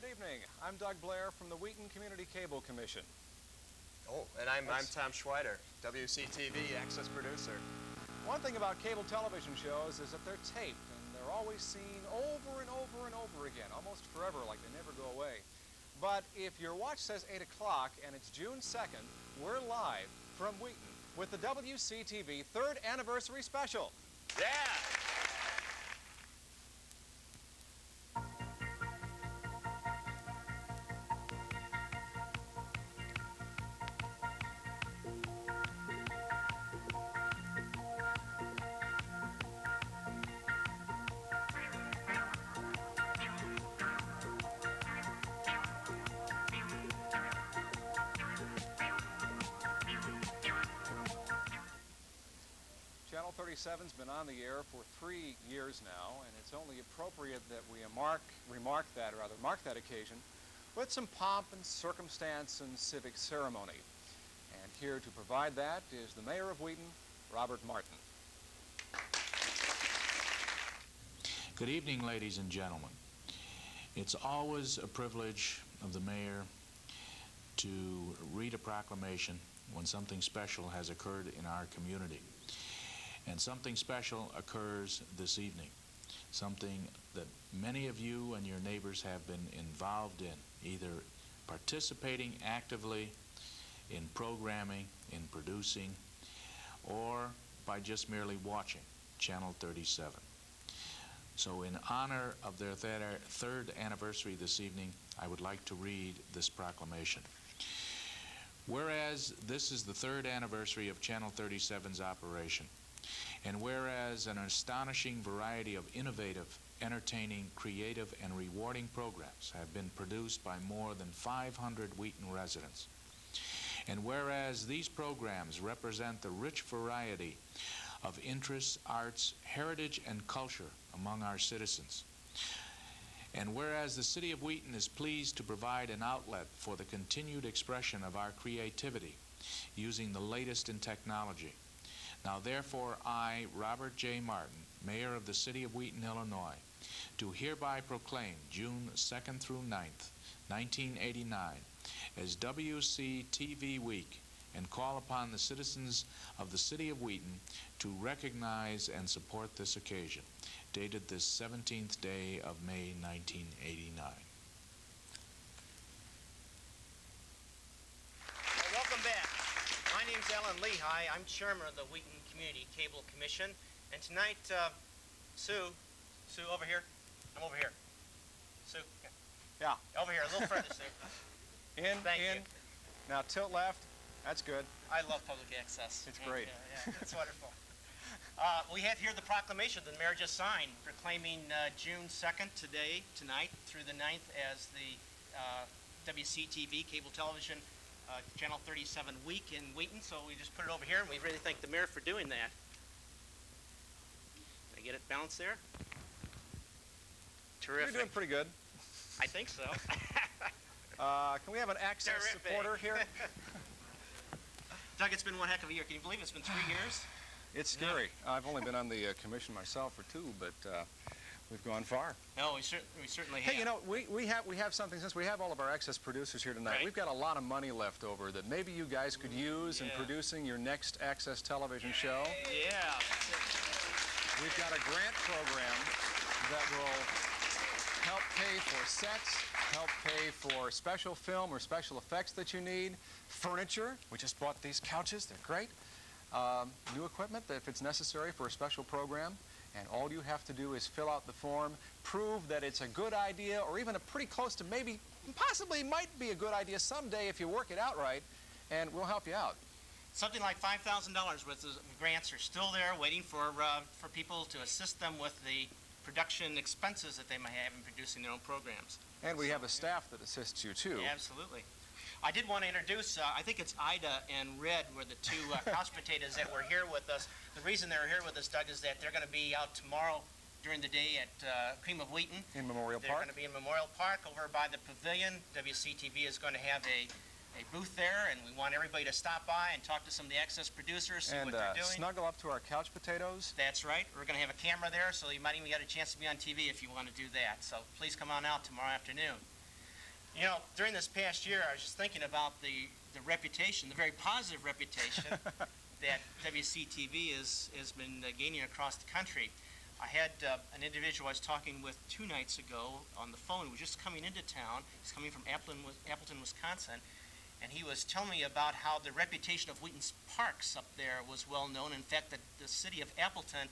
Good evening. I'm Doug Blair from the Wheaton Community Cable Commission. Oh, and I'm Tom Schweider, WCTV access producer. One thing about cable television shows is that they're taped and they're always seen over and over and over again, almost forever, like they never go away. But if your watch says 8 o'clock and it's June 2nd, we're live from Wheaton with the WCTV 3rd Anniversary Special. Yeah! Channel 37's been on the air for 3 years now, and it's only appropriate that we mark that occasion with some pomp and circumstance and civic ceremony. And here to provide that is the Mayor of Wheaton, Robert Martin. Good evening, ladies and gentlemen. It's always a privilege of the mayor to read a proclamation when something special has occurred in our community. And something special occurs this evening, something that many of you and your neighbors have been involved in, either participating actively in programming, in producing, or by just merely watching Channel 37. So in honor of their third anniversary this evening, I would like to read this proclamation. Whereas this is the 3rd anniversary of Channel 37's operation, and whereas an astonishing variety of innovative, entertaining, creative, and rewarding programs have been produced by more than 500 Wheaton residents, and whereas these programs represent the rich variety of interests, arts, heritage, and culture among our citizens, and whereas the City of Wheaton is pleased to provide an outlet for the continued expression of our creativity using the latest in technology, now therefore I, Robert J. Martin, Mayor of the City of Wheaton, Illinois, do hereby proclaim June 2nd through 9th, 1989 as WCTV Week and call upon the citizens of the City of Wheaton to recognize and support this occasion, dated this 17th day of May 1989. Welcome back. My name's Alan Lehigh. I'm chairman of the Wheaton Community Cable Commission. And tonight, Sue, over here. I'm over here. Sue. Yeah. Over here, a little further, Sue. Thank you. Now tilt left. That's good. I love public access. It's great. Yeah, it's wonderful. We have here the proclamation the mayor just signed, proclaiming June 2nd tonight, through the 9th as the WCTV cable television Channel 37 week in Wheaton. So we just put it over here, and we really thank the mayor for doing that. Did I get it balanced there? Terrific. You're doing pretty good. I think so. Can we have an access supporter here? Doug, it's been one heck of a year. Can you believe it's been 3 years? It's scary. Yeah. I've only been on the commission myself for 2, but we've gone far. No, we certainly have. Hey, you know, we have something, since we have all of our access producers here tonight, right. We've got a lot of money left over that maybe you guys could use in producing your next access television show. Yeah. We've got a grant program that will help pay for sets, help pay for special film or special effects that you need, furniture. We just bought these couches. They're great. New equipment that if it's necessary for a special program, and all you have to do is fill out the form, prove that it's a good idea, or even a pretty close to maybe, possibly might be a good idea someday if you work it out right, and we'll help you out. Something like $5,000 worth of grants are still there waiting for people to assist them with the production expenses that they might have in producing their own programs. And we have a staff that assists you too. Yeah, absolutely. I did want to introduce, I think it's Ida and Red were the 2 couch potatoes that were here with us. The reason they're here with us, Doug, is that they're going to be out tomorrow during the day at Cream of Wheaton. In Memorial Park? They're going to be in Memorial Park over by the pavilion. WCTV is going to have a booth there, and we want everybody to stop by and talk to some of the access producers, see what they're doing. And snuggle up to our couch potatoes. That's right. We're going to have a camera there, so you might even get a chance to be on TV if you want to do that. So please come on out tomorrow afternoon. You know, during this past year, I was just thinking about the reputation, the very positive reputation that WCTV has been gaining across the country. I had an individual I was talking with 2 nights ago on the phone who was just coming into town. He's coming from Appleton, Wisconsin, and he was telling me about how the reputation of Wheaton's parks up there was well known. In fact, that the city of Appleton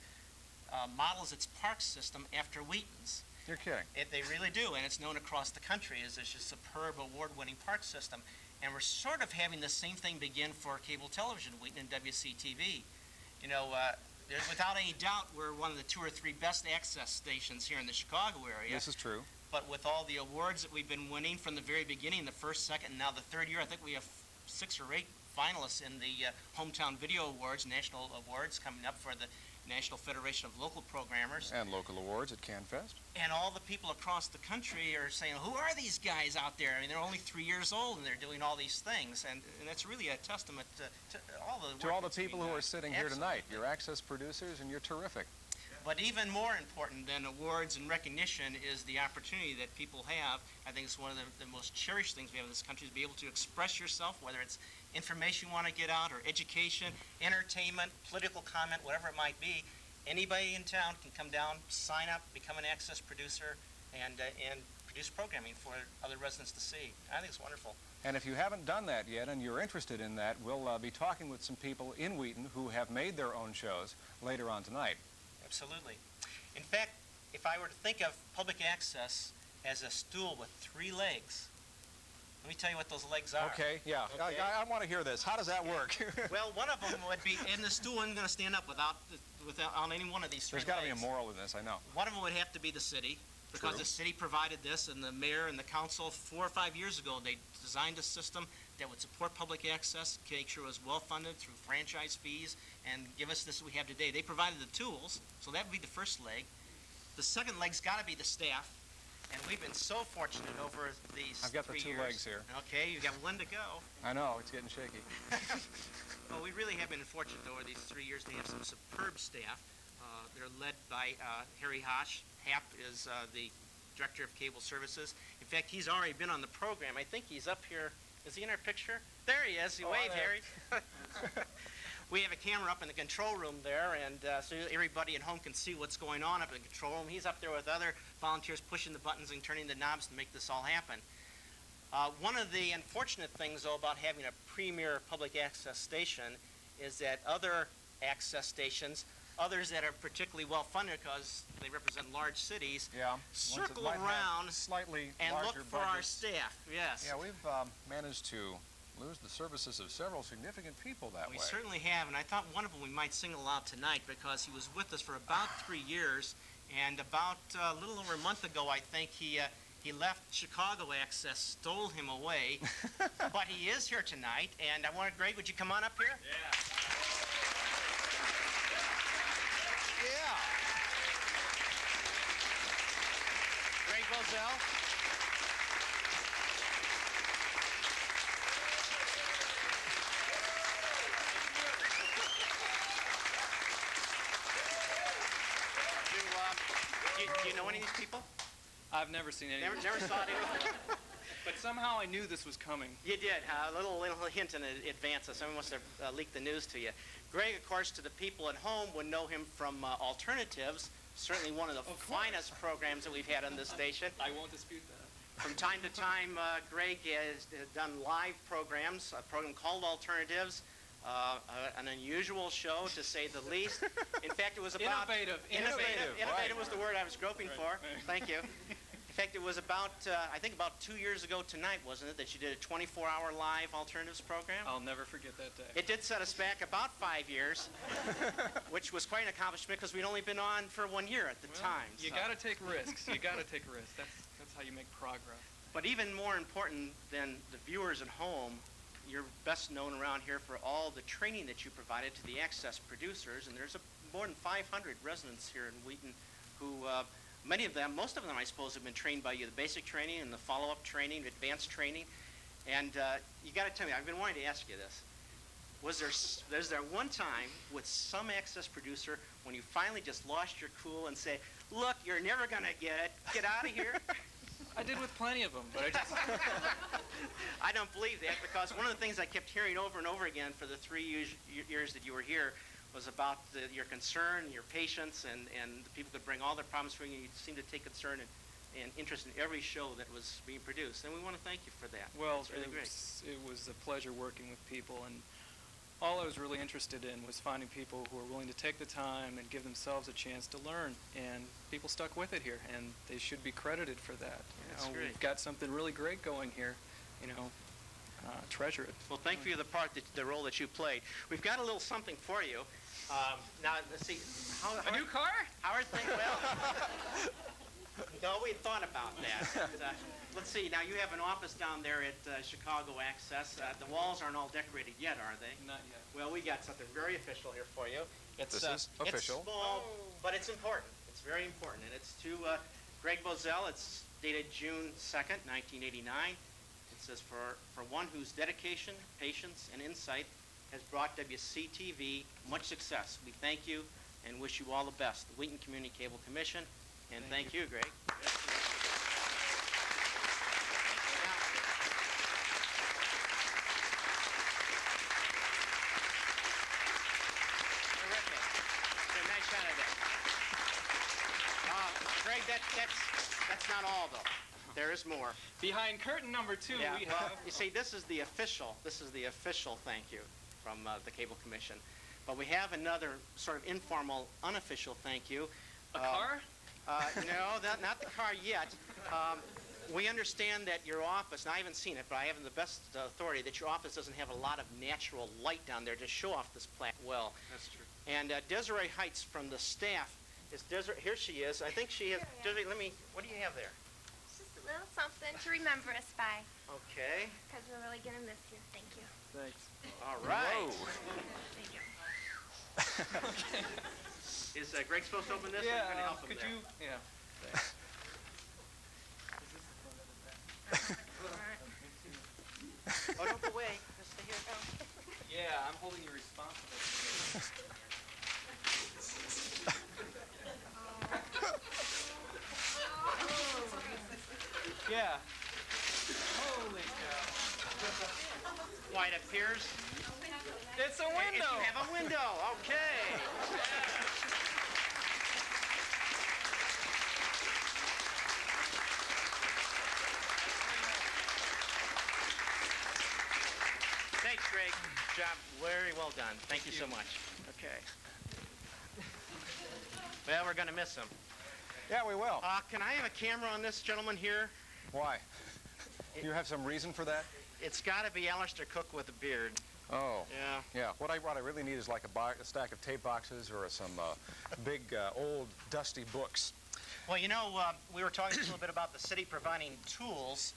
models its park system after Wheaton's. You're kidding. They really do, and it's known across the country as this superb, award-winning park system. And we're sort of having the same thing begin for cable television, Wheaton and WCTV. You know, without any doubt, we're one of the 2 or 3 best access stations here in the Chicago area. This is true. But with all the awards that we've been winning from the very beginning, the first, second, and now the 3rd year, I think we have 6 or 8 finalists in the Hometown Video Awards, national awards coming up for the National Federation of Local Programmers. And local awards at CanFest. And all the people across the country are saying, who are these guys out there? I mean, they're only 3 years old and they're doing all these things. And that's really a testament to all the work To all the that's being people who done. are sitting here Absolutely. tonight, you're access producers and you're terrific. But even more important than awards and recognition is the opportunity that people have. I think it's one of the most cherished things we have in this country, to be able to express yourself, whether it's information you want to get out or education, entertainment, political comment, whatever it might be. Anybody in town can come down, sign up, become an access producer, and produce programming for other residents to see. I think it's wonderful. And if you haven't done that yet and you're interested in that, we'll be talking with some people in Wheaton who have made their own shows later on tonight. Absolutely. In fact, if I were to think of public access as a stool with 3 legs, let me tell you what those legs are. Okay, yeah. Okay. I want to hear this. How does that work? Well, one of them would be, and the stool isn't going to stand up without on any one of these 3 There's got to be a legs. moral in this, I know. One of them would have to be the city, because True. the city provided this, and the mayor and the council 4 or 5 years ago, they designed a system that would support public access, make sure it was well-funded through franchise fees, and give us this we have today. They provided the tools, so that would be the first leg. The second leg's got to be the staff, and we've been so fortunate over these 3 years. I've got the 2 legs here. Okay, you've got one to go. I know, it's getting shaky. Well, we really have been fortunate over these 3 years to have some superb staff. They're led by Harry Hosh. Hap is the Director of Cable Services. In fact, he's already been on the program. I think he's up here. Is he in our picture? There he is. He waved, there. Harry. We have a camera up in the control room there, and so everybody at home can see what's going on up in the control room. He's up there with other volunteers pushing the buttons and turning the knobs to make this all happen. One of the unfortunate things, though, about having a premier public access station is that other access stations, others that are particularly well-funded because they represent large cities, Yeah. Ones that circle might have around slightly and larger look for our budgets. staff. Yes. Yeah, we've managed to lose the services of several significant people that We way. certainly have, and I thought one of them we might single out tonight because he was with us for about 3 years, and about a little over a month ago, I think, he left Chicago Access, stole him away, but he is here tonight, and I wanted, Greg, would you come on up here? Yeah. Yeah. Greg Bozell. Do you know any of these people? I've never seen any. Never saw anyone? But somehow I knew this was coming. You did. A little hint in advance. Someone must have leaked the news to you. Greg, of course, to the people at home would know him from Alternatives, certainly one of the finest programs that we've had on this station. I won't dispute that. From time to time, Greg has done live programs, a program called Alternatives, an unusual show, to say the least. In fact, it was about... Innovative. Innovative was the word I was groping for. Right. Thank you. In fact, it was about, I think about 2 years ago tonight, wasn't it, that you did a 24-hour live alternatives program? I'll never forget that day. It did set us back about 5 years, which was quite an accomplishment because we'd only been on for 1 year at the time. You so. got to take risks. You got to take risks. That's how you make progress. But even more important than the viewers at home, you're best known around here for all the training that you provided to the access producers, and there's more than 500 residents here in Wheaton who... many of them, most of them, I suppose, have been trained by you, the basic training and the follow-up training, advanced training. And you got to tell me, I've been wanting to ask you this. Was there one time with some access producer when you finally just lost your cool and say, look, you're never going to get it, get out of here? I did with plenty of them, but I just... I don't believe that, because one of the things I kept hearing over and over again for the 3 years that you were here was about your concern, your patience, and the people could bring all their problems for you. You seemed to take concern and interest in every show that was being produced, and we want to thank you for that. Well, it's really great. It was a pleasure working with people, and all I was really interested in was finding people who are willing to take the time and give themselves a chance to learn, and people stuck with it here, and they should be credited for that. That's great. We've got something really great going here, treasure it. Well, thank you for the role that you played. We've got a little something for you. Now, let's see. A new car? How are things? Well, no, we thought about that. But, let's see. Now, you have an office down there at Chicago Access. The walls aren't all decorated yet, are they? Not yet. Well, we got something very official here for you. This is official. It's small, but it's important. It's very important. And it's to Greg Bozell. It's dated June 2nd, 1989. It says, for one whose dedication, patience, and insight has brought WCTV much success, we thank you and wish you all the best. The Wheaton Community Cable Commission. And thank you, Greg. Greg, that's not all, though. There is more. Behind curtain number 2, Yeah, we well, have... you see, this is the official thank you from the Cable Commission. But we have another sort of informal, unofficial thank you. A car? No, not the car yet. We understand that your office, and I haven't seen it, but I have the best authority, that your office doesn't have a lot of natural light down there to show off this plaque well. That's true. And Desiree Heights from the staff is Desiree. Here she is. I think she has. Desiree, what do you have there? It's just a little something to remember us by, Okay. because we're really going to miss you. Thank you. Thanks. All right. Thank you. Is Greg supposed to open this? Yeah, or I'm going to help him could there? you... Yeah. Oh, don't go away. Just stay here. Yeah, I'm holding you responsible for this. Yeah. Holy cow. Why, it appears It's a window. you have a window. Okay. Thanks, Greg. Job very well done. Thank you so much. Okay. Well, we're going to miss him. Yeah, we will. Can I have a camera on this gentleman here? Why? You have some reason for that? It's got to be Alistair Cook with a beard. Oh. Yeah. Yeah. What I really need is like a stack of tape boxes or some big, old, dusty books. Well, we were talking a little bit about the city providing tools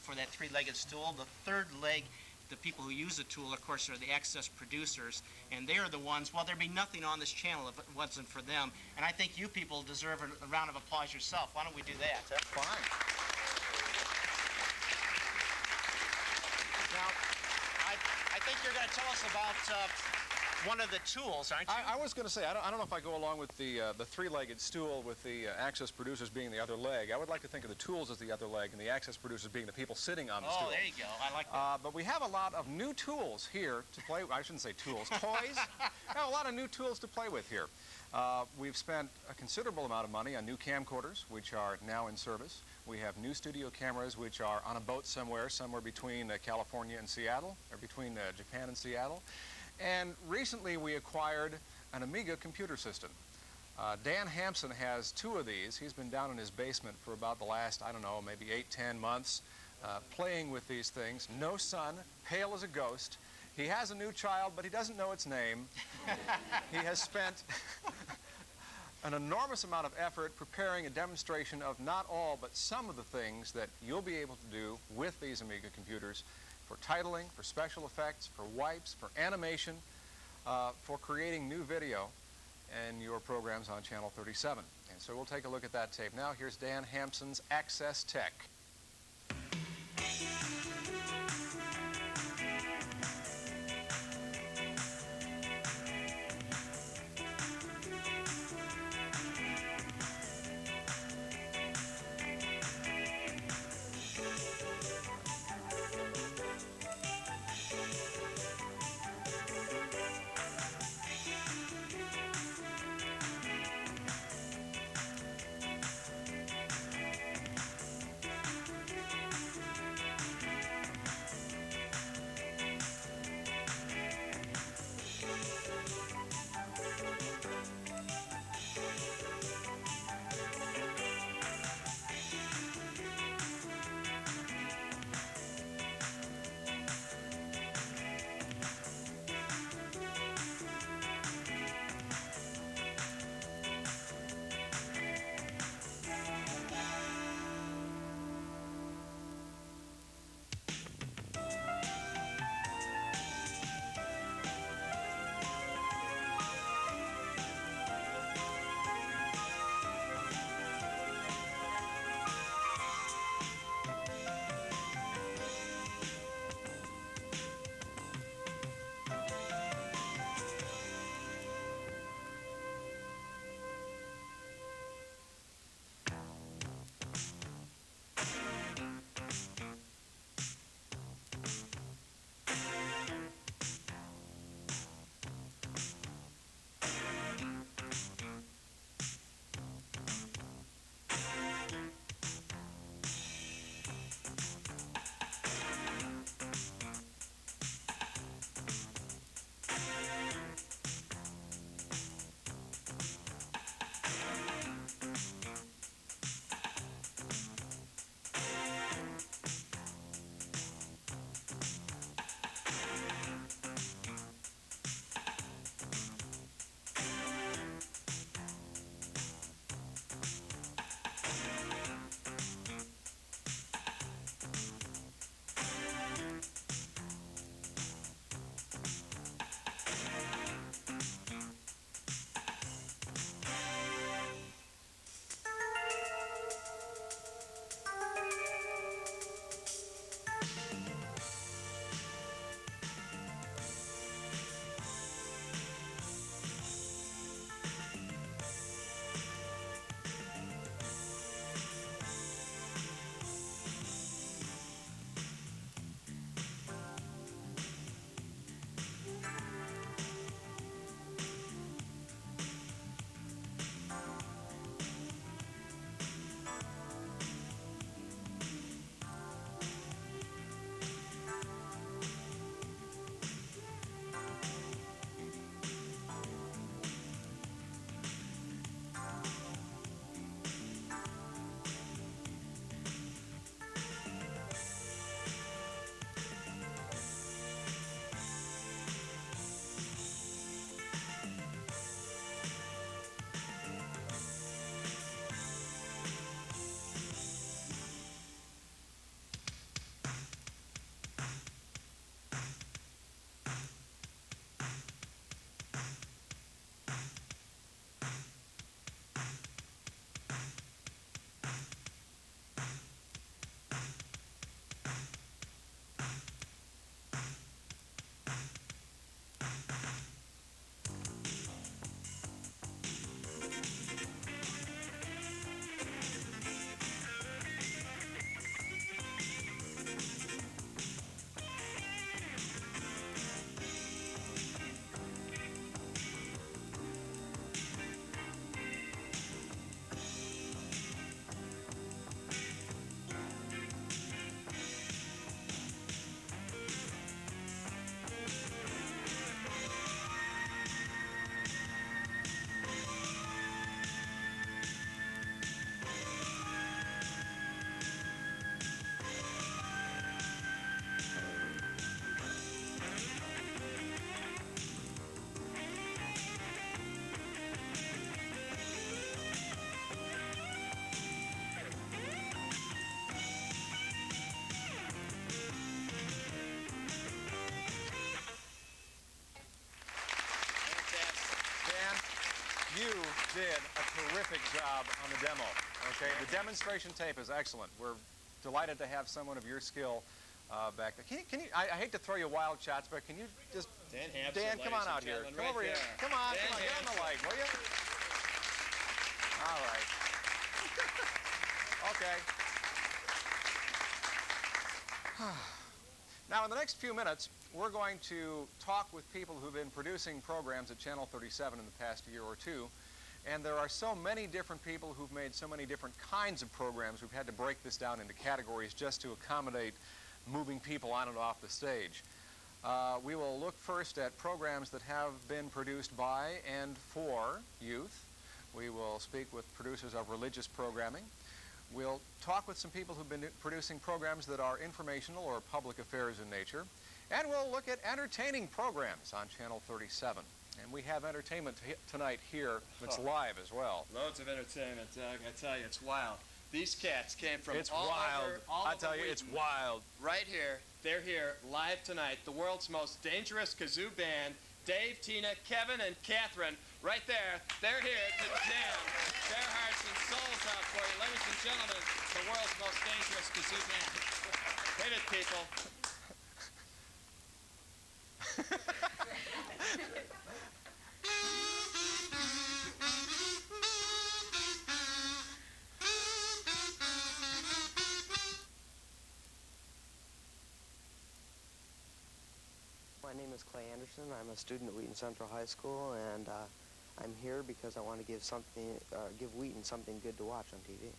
for that three-legged stool. The third leg, the people who use the tool, of course, are the access producers, and they are the ones, well, there'd be nothing on this channel if it wasn't for them. And I think you people deserve a round of applause yourself. Why don't we do that? Fine. Now, I think you're going to tell us about one of the tools, aren't you? I was going to say, I don't know if I go along with the three-legged stool with the access producers being the other leg. I would like to think of the tools as the other leg and the access producers being the people sitting on the stool. Oh, there you go. I like that. But we have a lot of new tools here to play with. I shouldn't say tools, toys. We have a lot of new tools to play with here. We've spent a considerable amount of money on new camcorders, which are now in service. We have new studio cameras, which are on a boat somewhere between California and Seattle, or between Japan and Seattle. And recently we acquired an Amiga computer system. Dan Hampson has 2 of these. He's been down in his basement for about the last, I don't know, maybe 8-10 months, playing with these things. No son, pale as a ghost. He has a new child, but he doesn't know its name. He has spent an enormous amount of effort preparing a demonstration of not all, but some of the things that you'll be able to do with these Amiga computers for titling, for special effects, for wipes, for animation, for creating new video in your programs on Channel 37. And so we'll take a look at that tape now. Here's Dan Hampson's Access Tech. did a terrific job on the demo. Okay, the demonstration tape is excellent. We're delighted to have someone of your skill back there. Can you? I hate to throw you wild shots, but can you just? Dan, come on out here. Come over here. Come on, get on the light, will you? All right. Okay. Now, in the next few minutes, we're going to talk with people who've been producing programs at Channel 37 in the past year or two. And there are so many different people who've made so many different kinds of programs, we've had to break this down into categories just to accommodate moving people on and off the stage. We will look first at programs that have been produced by and for youth. We will speak with producers of religious programming. We'll talk with some people who've been producing programs that are informational or public affairs in nature. And we'll look at entertaining programs on Channel 37. And we have entertainment tonight here that's live as well. Loads of entertainment, Doug. I tell you, it's wild. These cats came from It's all wild. over, all I over tell you, it's Wheaton. wild. Right here. They're here live tonight. The world's most dangerous kazoo band, Dave, Tina, Kevin, and Catherine. Right there. They're here to jam their hearts and souls out for you. Ladies and gentlemen, the world's most dangerous kazoo band. Hit it, people. My name is Clay Anderson. I'm a student at Wheaton Central High School, and I'm here because I want to give Wheaton something good to watch on TV.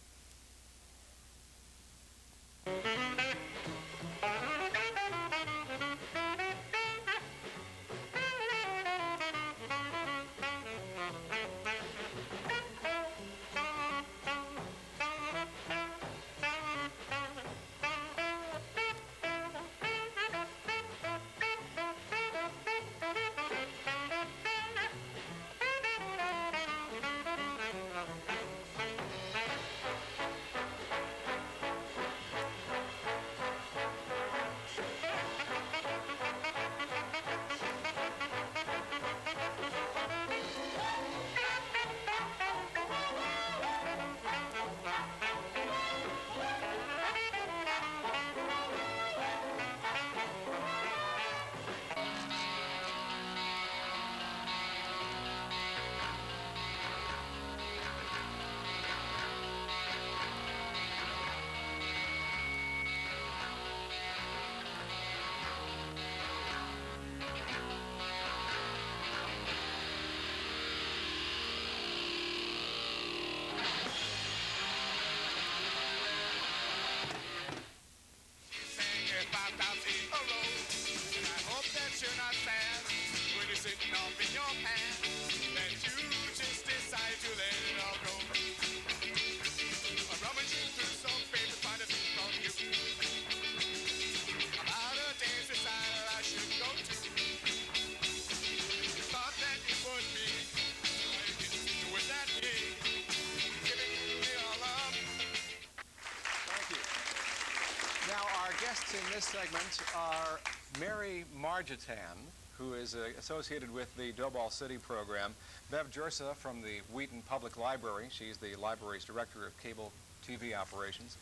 Guests in this segment are Mary Margitan, who is associated with the Doughball City program, Bev Jursa from the Wheaton Public Library. She's the library's director of cable TV operations.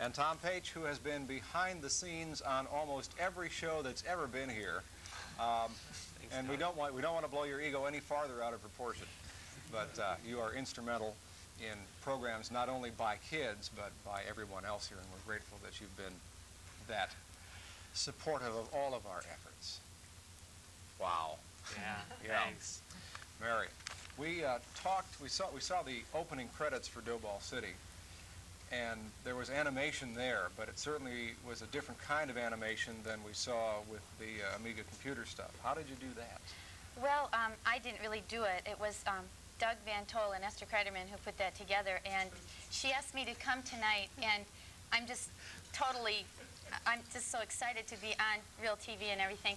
And Tom Page, who has been behind the scenes on almost every show that's ever been here. And we don't want to blow your ego any farther out of proportion. But you are instrumental in programs not only by kids, but by everyone else here. And we're grateful that you've been that supportive of all of our efforts. Wow. Yeah, thanks. Mary, we saw the opening credits for Doughball City, and there was animation there, but it certainly was a different kind of animation than we saw with the Amiga computer stuff. How did you do that? Well, I didn't really do it. It was Doug Van Tol and Esther Kreiderman who put that together, and she asked me to come tonight, and I'm just so excited to be on Real TV and everything.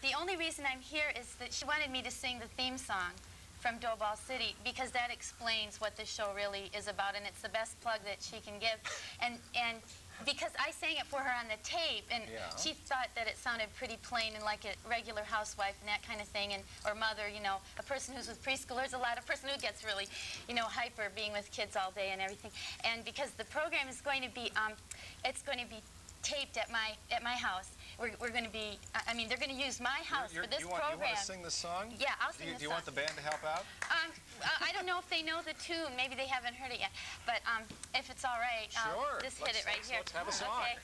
The only reason I'm here is that she wanted me to sing the theme song from Doughball City, because that explains what the show really is about, and it's the best plug that she can give. And because I sang it for her on the tape, and Yeah. she thought that it sounded pretty plain and like a regular housewife and that kind of thing, and or mother, you know, a person who's with preschoolers, a person who gets really, you know, hyper being with kids all day and everything. And because the program is going to be, it's going to be taped at my house. We're going to be, I mean, they're going to use my house for this program. You want to sing the song? Yeah, I'll sing the song. Do you want the band to help out? I don't know if they know the tune. Maybe they haven't heard it yet. But if it's all right, Sure. just hit it right here. Let's have a song. Okay.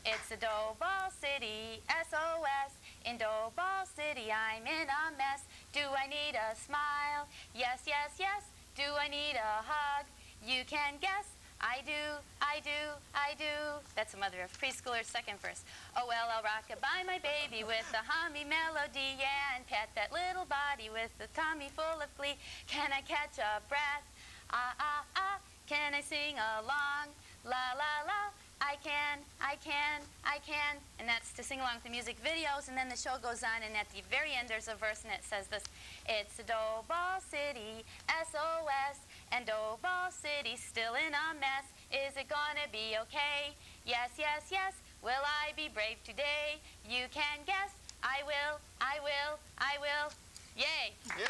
It's a dough ball city, SOS. In dough ball city, I'm in a mess. Do I need a smile? Yes, yes, yes. Do I need a hug? You can guess. I do, I do, I do. That's a mother of preschoolers, second verse. Oh, well, I'll rock-a-bye my baby with a hummy melody, yeah, and pat that little body with a tummy full of glee. Can I catch a breath? Ah, ah, ah. Can I sing along? La, la, la. I can, I can, I can. And that's to sing along with the music videos, and then the show goes on, and at the very end there's a verse, and it says this. It's a dough ball city, SOS. And oh, Ball City's still in a mess. Is it gonna be okay? Yes, yes, yes. Will I be brave today? You can guess. I will, I will, I will. Yay. Yay.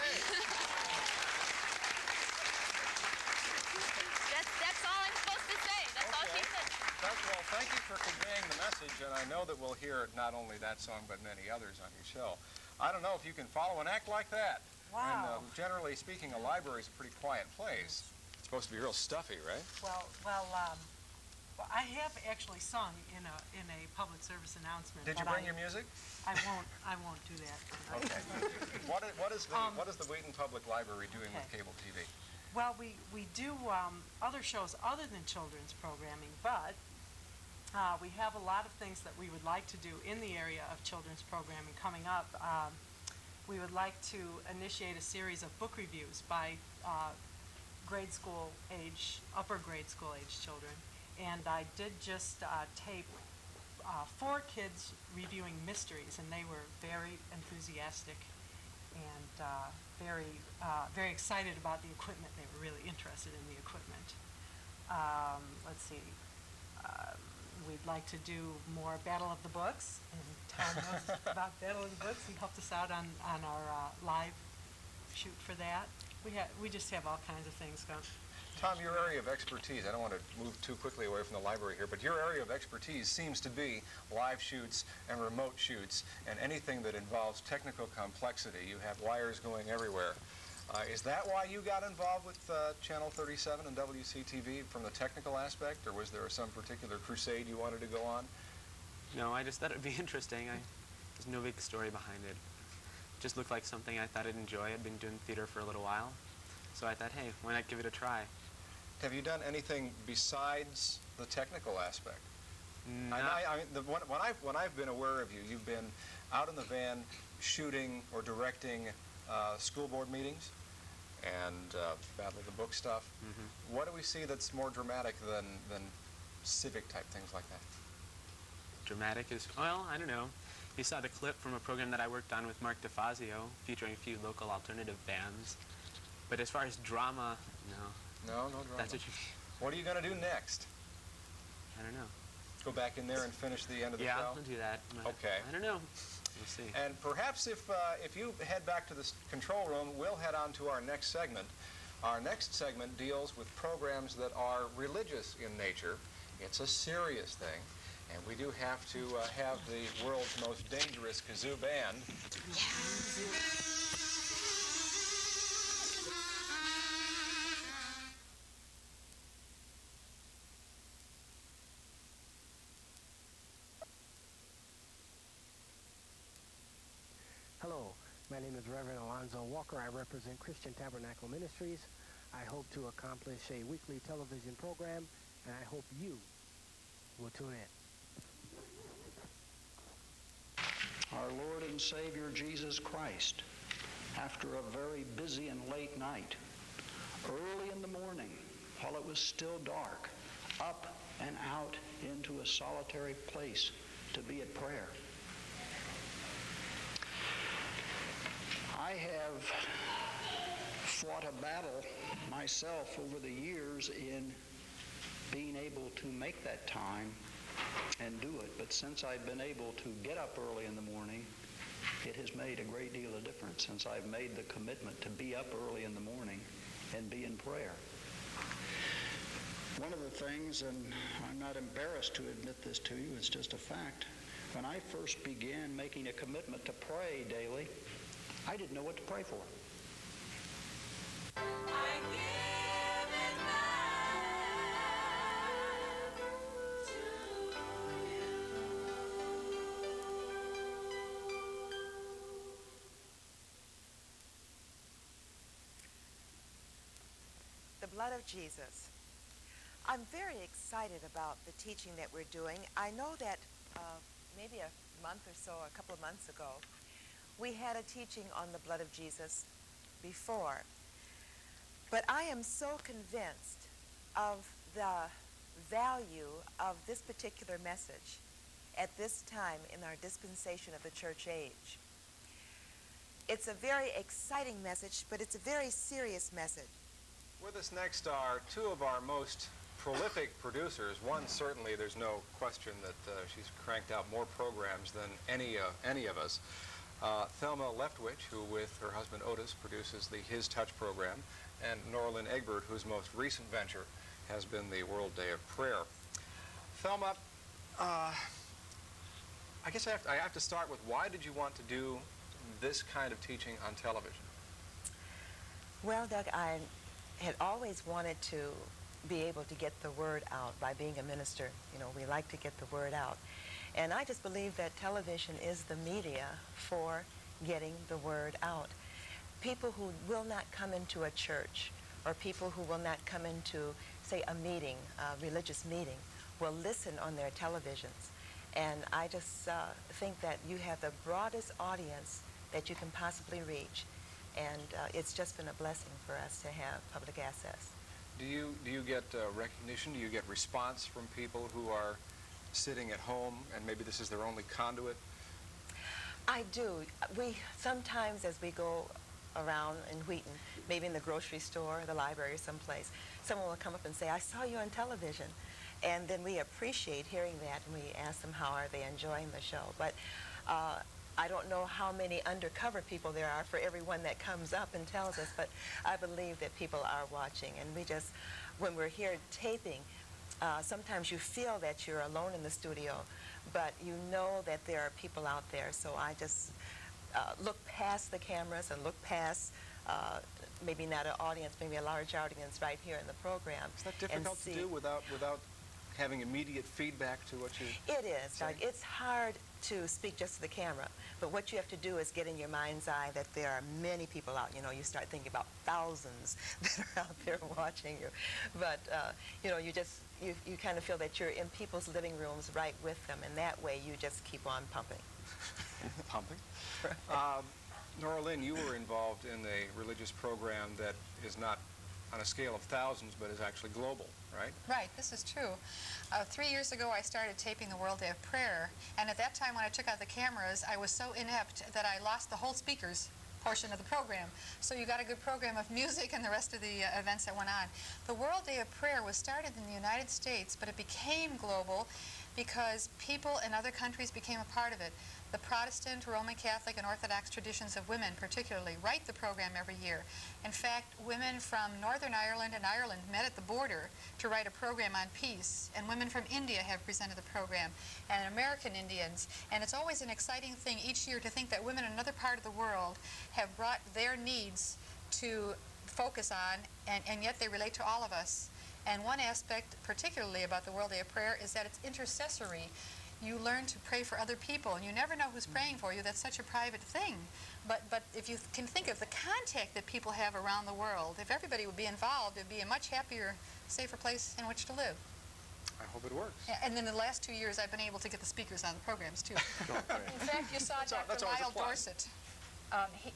That's all I'm supposed to say. That's all she said. Well, thank you for conveying the message, and I know that we'll hear not only that song, but many others on your show. I don't know if you can follow an act like that. Wow. And generally speaking, a library is a pretty quiet place. It's supposed to be real stuffy, right? Well, I have actually sung in a public service announcement. Did you bring your music? I won't do that. Okay. What is the Wheaton Public Library doing with cable TV? Well, we do other shows other than children's programming, but we have a lot of things that we would like to do in the area of children's programming coming up. We would like to initiate a series of book reviews by upper grade school age children. And I did just tape 4 kids reviewing mysteries, and they were very enthusiastic and very excited about the equipment. They were really interested in the equipment. Let's see. We'd like to do more Battle of the Books, and Tom knows about Battle of the Books. He helped us out on our live shoot for that. We just have all kinds of things going. Tom, your area of expertise, I don't want to move too quickly away from the library here, but your area of expertise seems to be live shoots and remote shoots and anything that involves technical complexity. You have wires going everywhere. Is that why you got involved with Channel 37 and WCTV from the technical aspect, or was there some particular crusade you wanted to go on? No, I just thought it would be interesting. There's no big story behind it. It just looked like something I thought I'd enjoy. I'd been doing theater for a little while, so I thought, hey, why not give it a try? Have you done anything besides the technical aspect? No. When I've been aware of you, you've been out in the van shooting or directing school board meetings and Battle of the Book stuff. Mm-hmm. What do we see that's more dramatic than civic type things like that? Dramatic is, well, I don't know. You saw the clip from a program that I worked on with Mark DeFazio featuring a few local alternative bands. But as far as drama, no. No drama. That's what you mean. What are you going to do next? I don't know. Go back in there and finish the end of the show? Yeah, I'll do that. Okay. I don't know. We'll see. And perhaps if you head back to the control room, we'll head on to our next segment. Our next segment deals with programs that are religious in nature. It's a serious thing. And we do have to have the world's most dangerous kazoo band. Hello, my name is Reverend Alonzo Walker. I represent Christian Tabernacle Ministries. I hope to accomplish a weekly television program, and I hope you will tune in. Our Lord and Savior Jesus Christ, after a very busy and late night, early in the morning, while it was still dark, up and out into a solitary place to be at prayer. I have fought a battle myself over the years in being able to make that time and do it. But since I've been able to get up early in the morning, it has made a great deal of difference since I've made the commitment to be up early in the morning and be in prayer. One of the things, and I'm not embarrassed to admit this to you, it's just a fact, when I first began making a commitment to pray daily, I didn't know what to pray for. I give it back to you. The blood of Jesus. I'm very excited about the teaching that we're doing. I know that maybe a month or so, a couple of months ago, we had a teaching on the blood of Jesus before. But I am so convinced of the value of this particular message at this time in our dispensation of the church age. It's a very exciting message, but it's a very serious message. With us next are two of our most prolific producers. One, certainly, there's no question that she's cranked out more programs than any of us. Thelma Leftwich, who with her husband Otis produces the His Touch program, and Norlin Egbert, whose most recent venture has been the World Day of Prayer. Thelma, I guess I have to start with, why did you want to do this kind of teaching on television? Well, Doug, I had always wanted to be able to get the word out by being a minister. You know, we like to get the word out. And I just believe that television is the media for getting the word out. People who will not come into a church, or people who will not come into, say, a meeting, a religious meeting, will listen on their televisions. And I just think that you have the broadest audience that you can possibly reach. And it's just been a blessing for us to have public access. Do you get recognition? Do you get response from people who are sitting at home and maybe this is their only conduit? I do. We sometimes, as we go around in Wheaton, maybe in the grocery store, the library, someplace, someone will come up and say, "I saw you on television." And then we appreciate hearing that, and we ask them how are they enjoying the show. But I don't know how many undercover people there are for everyone that comes up and tells us, but I believe that people are watching. And we just, when we're here taping, sometimes you feel that you're alone in the studio, but you know that there are people out there. So I just look past the cameras and look past maybe not an audience, maybe a large audience right here in the program. Is that difficult to do without having immediate feedback to what you It is, Doug. It's hard to speak just to the camera, but what you have to do is get in your mind's eye that there are many people out. You know, you start thinking about thousands that are out there watching you. But, you know, you kind of feel that you're in people's living rooms right with them, and that way you just keep on pumping. Pumping? Norlin, you were involved in a religious program that is not on a scale of thousands, but is actually global, right? Right, this is true. 3 years ago, I started taping the World Day of Prayer, and at that time, when I took out the cameras, I was so inept that I lost the whole speakers portion of the program. So you got a good program of music and the rest of the events that went on. The World Day of Prayer was started in the United States, but it became global because people in other countries became a part of it. The Protestant, Roman Catholic, and Orthodox traditions of women particularly write the program every year. In fact, women from Northern Ireland and Ireland met at the border to write a program on peace, and women from India have presented the program, and American Indians. And it's always an exciting thing each year to think that women in another part of the world have brought their needs to focus on, and yet they relate to all of us. And one aspect particularly about the World Day of Prayer is that it's intercessory. You learn to pray for other people, and you never know who's praying for you. That's such a private thing. But if you can think of the contact that people have around the world, if everybody would be involved, it would be a much happier, safer place in which to live. I hope it works. Yeah, and then the last 2 years, I've been able to get the speakers on the programs, too. In fact, you saw Dr. Lyle Dorset.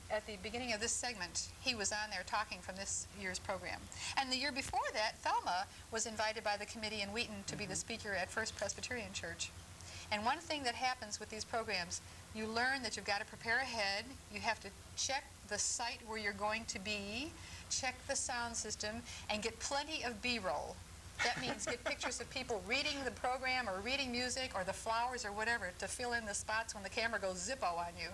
At the beginning of this segment, he was on there talking from this year's program. And the year before that, Thelma was invited by the committee in Wheaton to be the speaker at First Presbyterian Church. And one thing that happens with these programs, you learn that you've got to prepare ahead. You have to check the site where you're going to be, check the sound system, and get plenty of B-roll. That means get pictures of people reading the program or reading music or the flowers or whatever to fill in the spots when the camera goes zippo on you.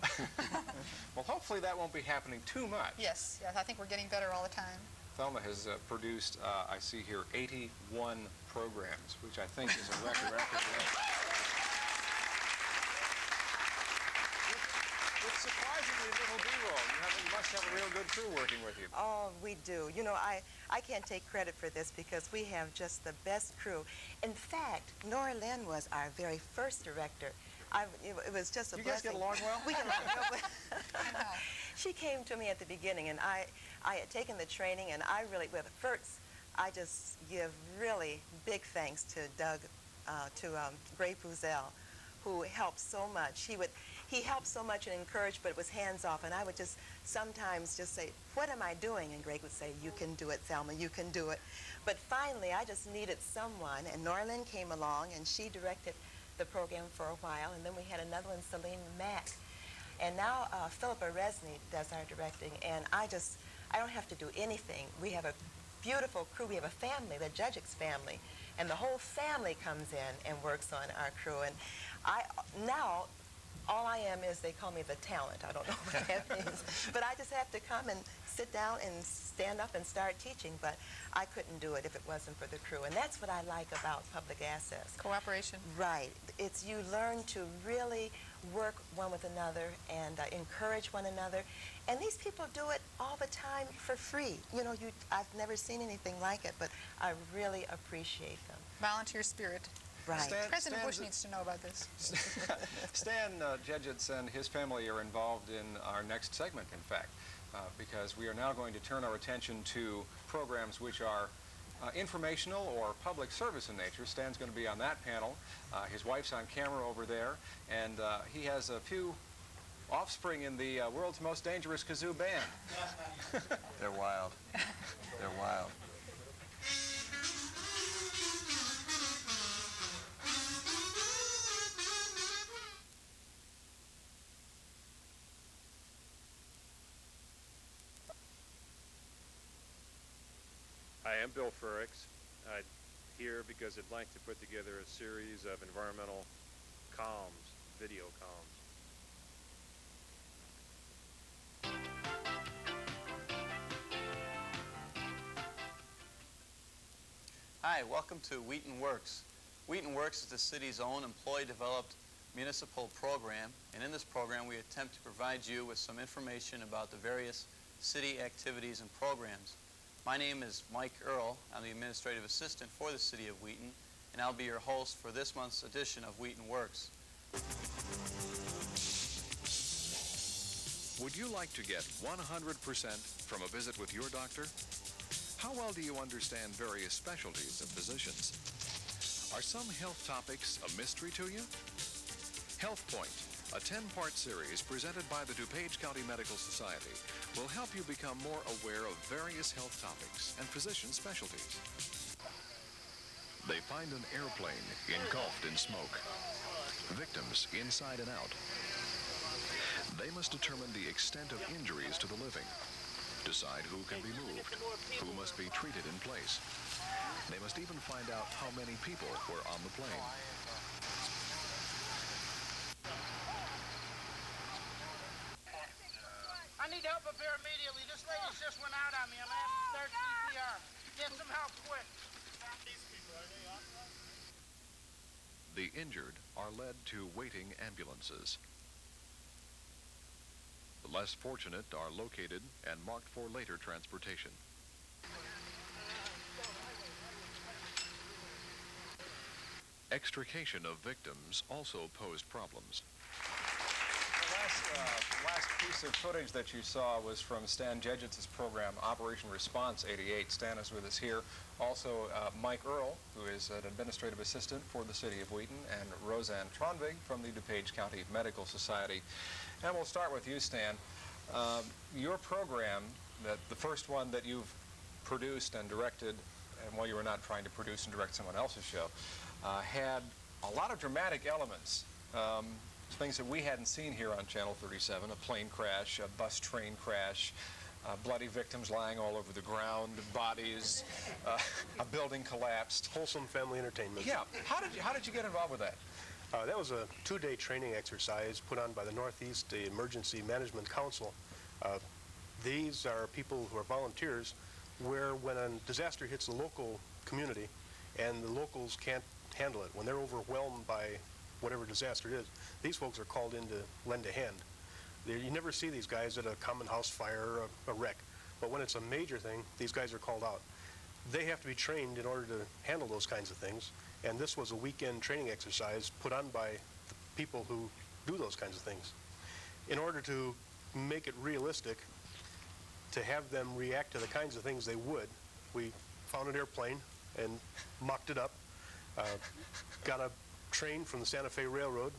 Well, hopefully that won't be happening too much. Yes, I think we're getting better all the time. Thelma has produced, I see here, 81 programs, which I think is a record. With surprisingly little B-roll. You must have a real good crew working with you. Oh, we do. You know, I can't take credit for this because we have just the best crew. In fact, Nora Lynn was our very first director. It was just a blessing. You guys get along well? We get along well. She came to me at the beginning, and I had taken the training, and I really, with first, I just give really big thanks to Doug, Gray Puzel, who helped so much. He helped so much and encouraged, but it was hands off, and I would just sometimes just say, what am I doing? And Greg would say, you can do it, Thelma, you can do it. But finally, I just needed someone, and Norlin came along, and she directed the program for a while, and then we had another one, Celine Mack. And now Philippa Resney does our directing, and I don't have to do anything. We have a beautiful crew. We have a family, the Judge's family, and the whole family comes in and works on our crew. And now, all I am is they call me the talent. I don't know what that means. But I just have to come and sit down and stand up and start teaching. But I couldn't do it if it wasn't for the crew. And that's what I like about public access. Cooperation. Right. It's you learn to really work one with another and encourage one another. And these people do it all the time for free. You know, I've never seen anything like it, but I really appreciate them. Volunteer spirit. Right. President Bush needs to know about this. Stan Jedgetz and his family are involved in our next segment, in fact, because we are now going to turn our attention to programs which are informational or public service in nature. Stan's going to be on that panel. His wife's on camera over there, and he has a few offspring in the world's most dangerous kazoo band. They're wild. They're wild. Hi, I'm Bill Furricks. I'm here because I'd like to put together a series of environmental comms, video comms. Hi, welcome to Wheaton Works. Wheaton Works is the city's own employee-developed municipal program, and in this program we attempt to provide you with some information about the various city activities and programs. My name is Mike Earl. I'm the administrative assistant for the city of Wheaton, and I'll be your host for this month's edition of Wheaton Works. Would you like to get 100% from a visit with your doctor? How well do you understand various specialties and physicians? Are some health topics a mystery to you? Health Point, a 10-part series presented by the DuPage County Medical Society, will help you become more aware of various health topics and physician specialties. They find an airplane engulfed in smoke. Victims inside and out. They must determine the extent of injuries to the living. Decide who can be moved, who must be treated in place. They must even find out how many people were on the plane. I need help up here immediately. This lady's just went out on me. I'm gonna have to start CPR. Get some help quick. The injured are led to waiting ambulances. The less fortunate are located and marked for later transportation. Extrication of victims also posed problems. The last piece of footage that you saw was from Stan Jedgetz's program, Operation Response 88. Stan is with us here. Also, Mike Earl, who is an administrative assistant for the city of Wheaton, and Roseanne Tronvig from the DuPage County Medical Society. And we'll start with you, Stan. Your program, the first one that you've produced and directed, and while you were not trying to produce and direct someone else's show, had a lot of dramatic elements. Things that we hadn't seen here on Channel 37, a plane crash, a bus train crash, bloody victims lying all over the ground, bodies, a building collapsed. Wholesome family entertainment. Yeah. How did you get involved with that? That was a 2-day training exercise put on by the Northeast Emergency Management Council. These are people who are volunteers where when a disaster hits the local community and the locals can't handle it, when they're overwhelmed by whatever disaster it is, these folks are called in to lend a hand. You never see these guys at a common house fire or a wreck, but when it's a major thing, these guys are called out. They have to be trained in order to handle those kinds of things, and this was a weekend training exercise put on by the people who do those kinds of things. In order to make it realistic, to have them react to the kinds of things they would, we found an airplane and mocked it up, got a train from the Santa Fe Railroad,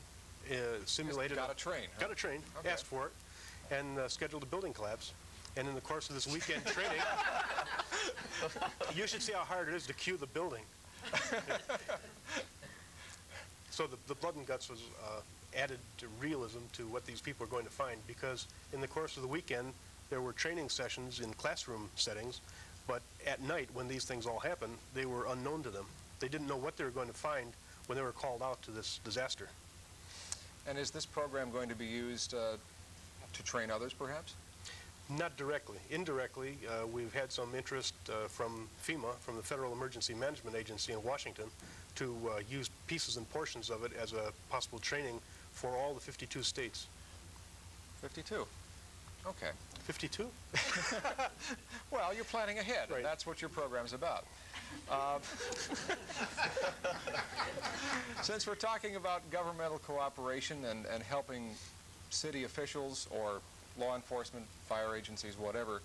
simulated... Got a train, huh? Got a train, Okay. asked for it, and scheduled a building collapse. And in the course of this weekend training, you should see how hard it is to cue the building. So the blood and guts was added to realism to what these people are going to find, because in the course of the weekend, there were training sessions in classroom settings, but at night, when these things all happened, they were unknown to them. They didn't know what they were going to find when they were called out to this disaster. And is this program going to be used to train others, perhaps? Not directly. Indirectly, we've had some interest from FEMA, from the Federal Emergency Management Agency in Washington, to use pieces and portions of it as a possible training for all the 52 states. 52. Okay. 52? Well, you're planning ahead, right. And that's what your program's about. Since we're talking about governmental cooperation and helping city officials or law enforcement, fire agencies, whatever,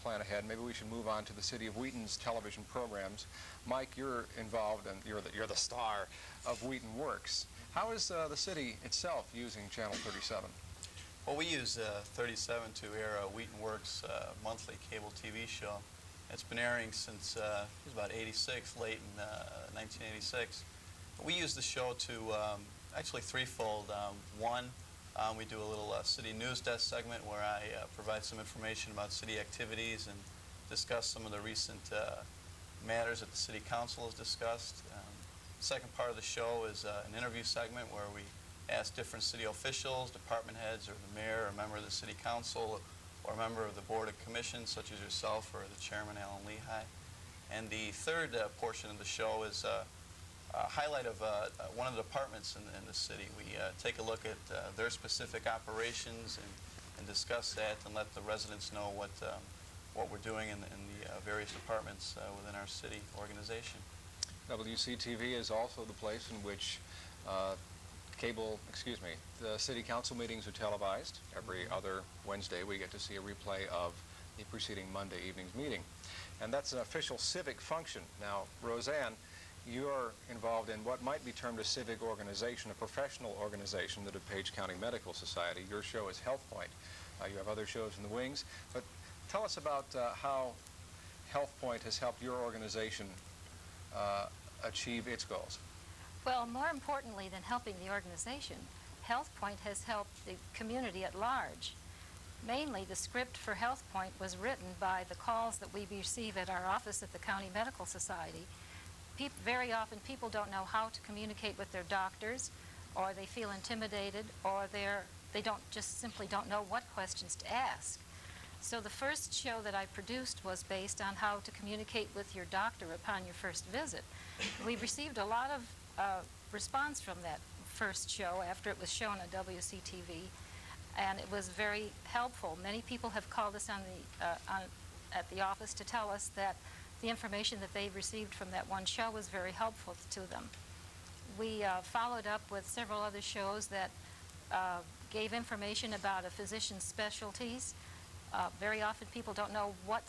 plan ahead, maybe we should move on to the City of Wheaton's television programs. Mike, you're involved, and you're the star of Wheaton Works. How is the city itself using Channel 37? Well, we use 37 to air a Wheaton Works monthly cable TV show. It's been airing since it was about 86, late in 1986. We use the show to actually threefold. One, we do a little city news desk segment where I provide some information about city activities and discuss some of the recent matters that the city council has discussed. Second part of the show is an interview segment where we ask different city officials, department heads, or the mayor, or a member of the city council, or a member of the board of commissions, such as yourself or the chairman, Alan Lehigh. And the third portion of the show is a highlight of one of the departments in the city. We take a look at their specific operations and discuss that and let the residents know what we're doing in the various departments within our city organization. WCTV is also the place in which the city council meetings are televised. Every other Wednesday we get to see a replay of the preceding Monday evening's meeting. And that's an official civic function. Now, Roseanne, you're involved in what might be termed a civic organization, a professional organization, the DuPage County Medical Society. Your show is Health Point. You have other shows in the wings. But tell us about how Health Point has helped your organization achieve its goals. Well, more importantly than helping the organization, Health Point has helped the community at large. Mainly, the script for Health Point was written by the calls that we receive at our office at the County Medical Society. Very often, people don't know how to communicate with their doctors, or they feel intimidated, or they simply don't know what questions to ask. So the first show that I produced was based on how to communicate with your doctor upon your first visit. We received a lot of response from that first show after it was shown on WCTV, and it was very helpful. Many people have called us at the office to tell us that the information that they received from that one show was very helpful to them. We followed up with several other shows that gave information about a physician's specialties. Very often people don't know what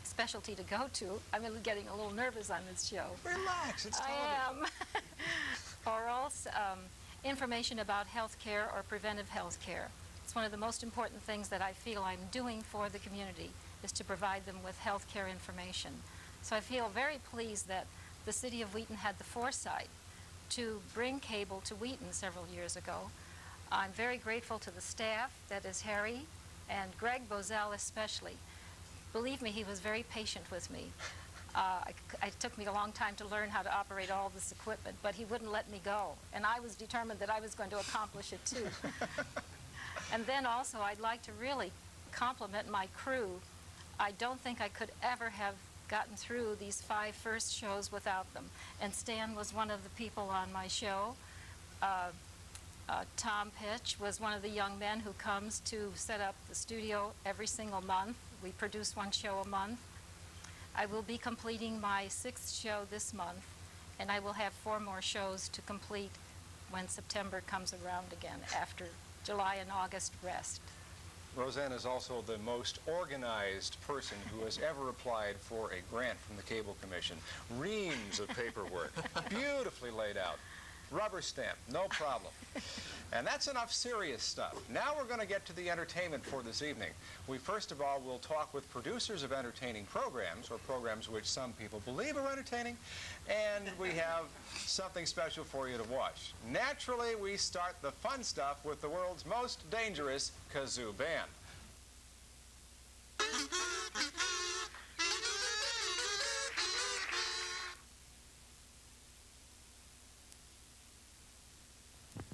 specialty to go to. I'm really getting a little nervous on this show. Relax, it's television. I am. Or also information about health care or preventive health care. It's one of the most important things that I feel I'm doing for the community, is to provide them with health care information. So I feel very pleased that the city of Wheaton had the foresight to bring cable to Wheaton several years ago. I'm very grateful to the staff, that is Harry, and Greg Bozell especially. Believe me, he was very patient with me. It took me a long time to learn how to operate all this equipment, but he wouldn't let me go. And I was determined that I was going to accomplish it too. And then also, I'd like to really compliment my crew. I don't think I could ever have gotten through these 5 first shows without them. And Stan was one of the people on my show. Tom Pitch was one of the young men who comes to set up the studio every single month. We produce 1 show a month. I will be completing my 6th show this month, and I will have 4 more shows to complete when September comes around again after July and August rest. Roseanne is also the most organized person who has ever applied for a grant from the Cable Commission. Reams of paperwork, beautifully laid out. Rubber stamp, no problem. And that's enough serious stuff. Now we're going to get to the entertainment for this evening. We first of all will talk with producers of entertaining programs, or programs which some people believe are entertaining, and we have something special for you to watch. Naturally, we start the fun stuff with the world's most dangerous kazoo band.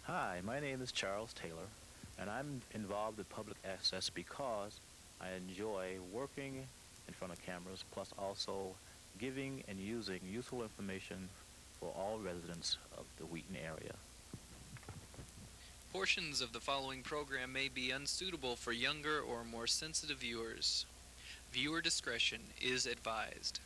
Hi, my name is Charles Taylor, and I'm involved with public access because I enjoy working in front of cameras, plus also giving and using useful information for all residents of the Wheaton area. Portions of the following program may be unsuitable for younger or more sensitive viewers. Viewer discretion is advised.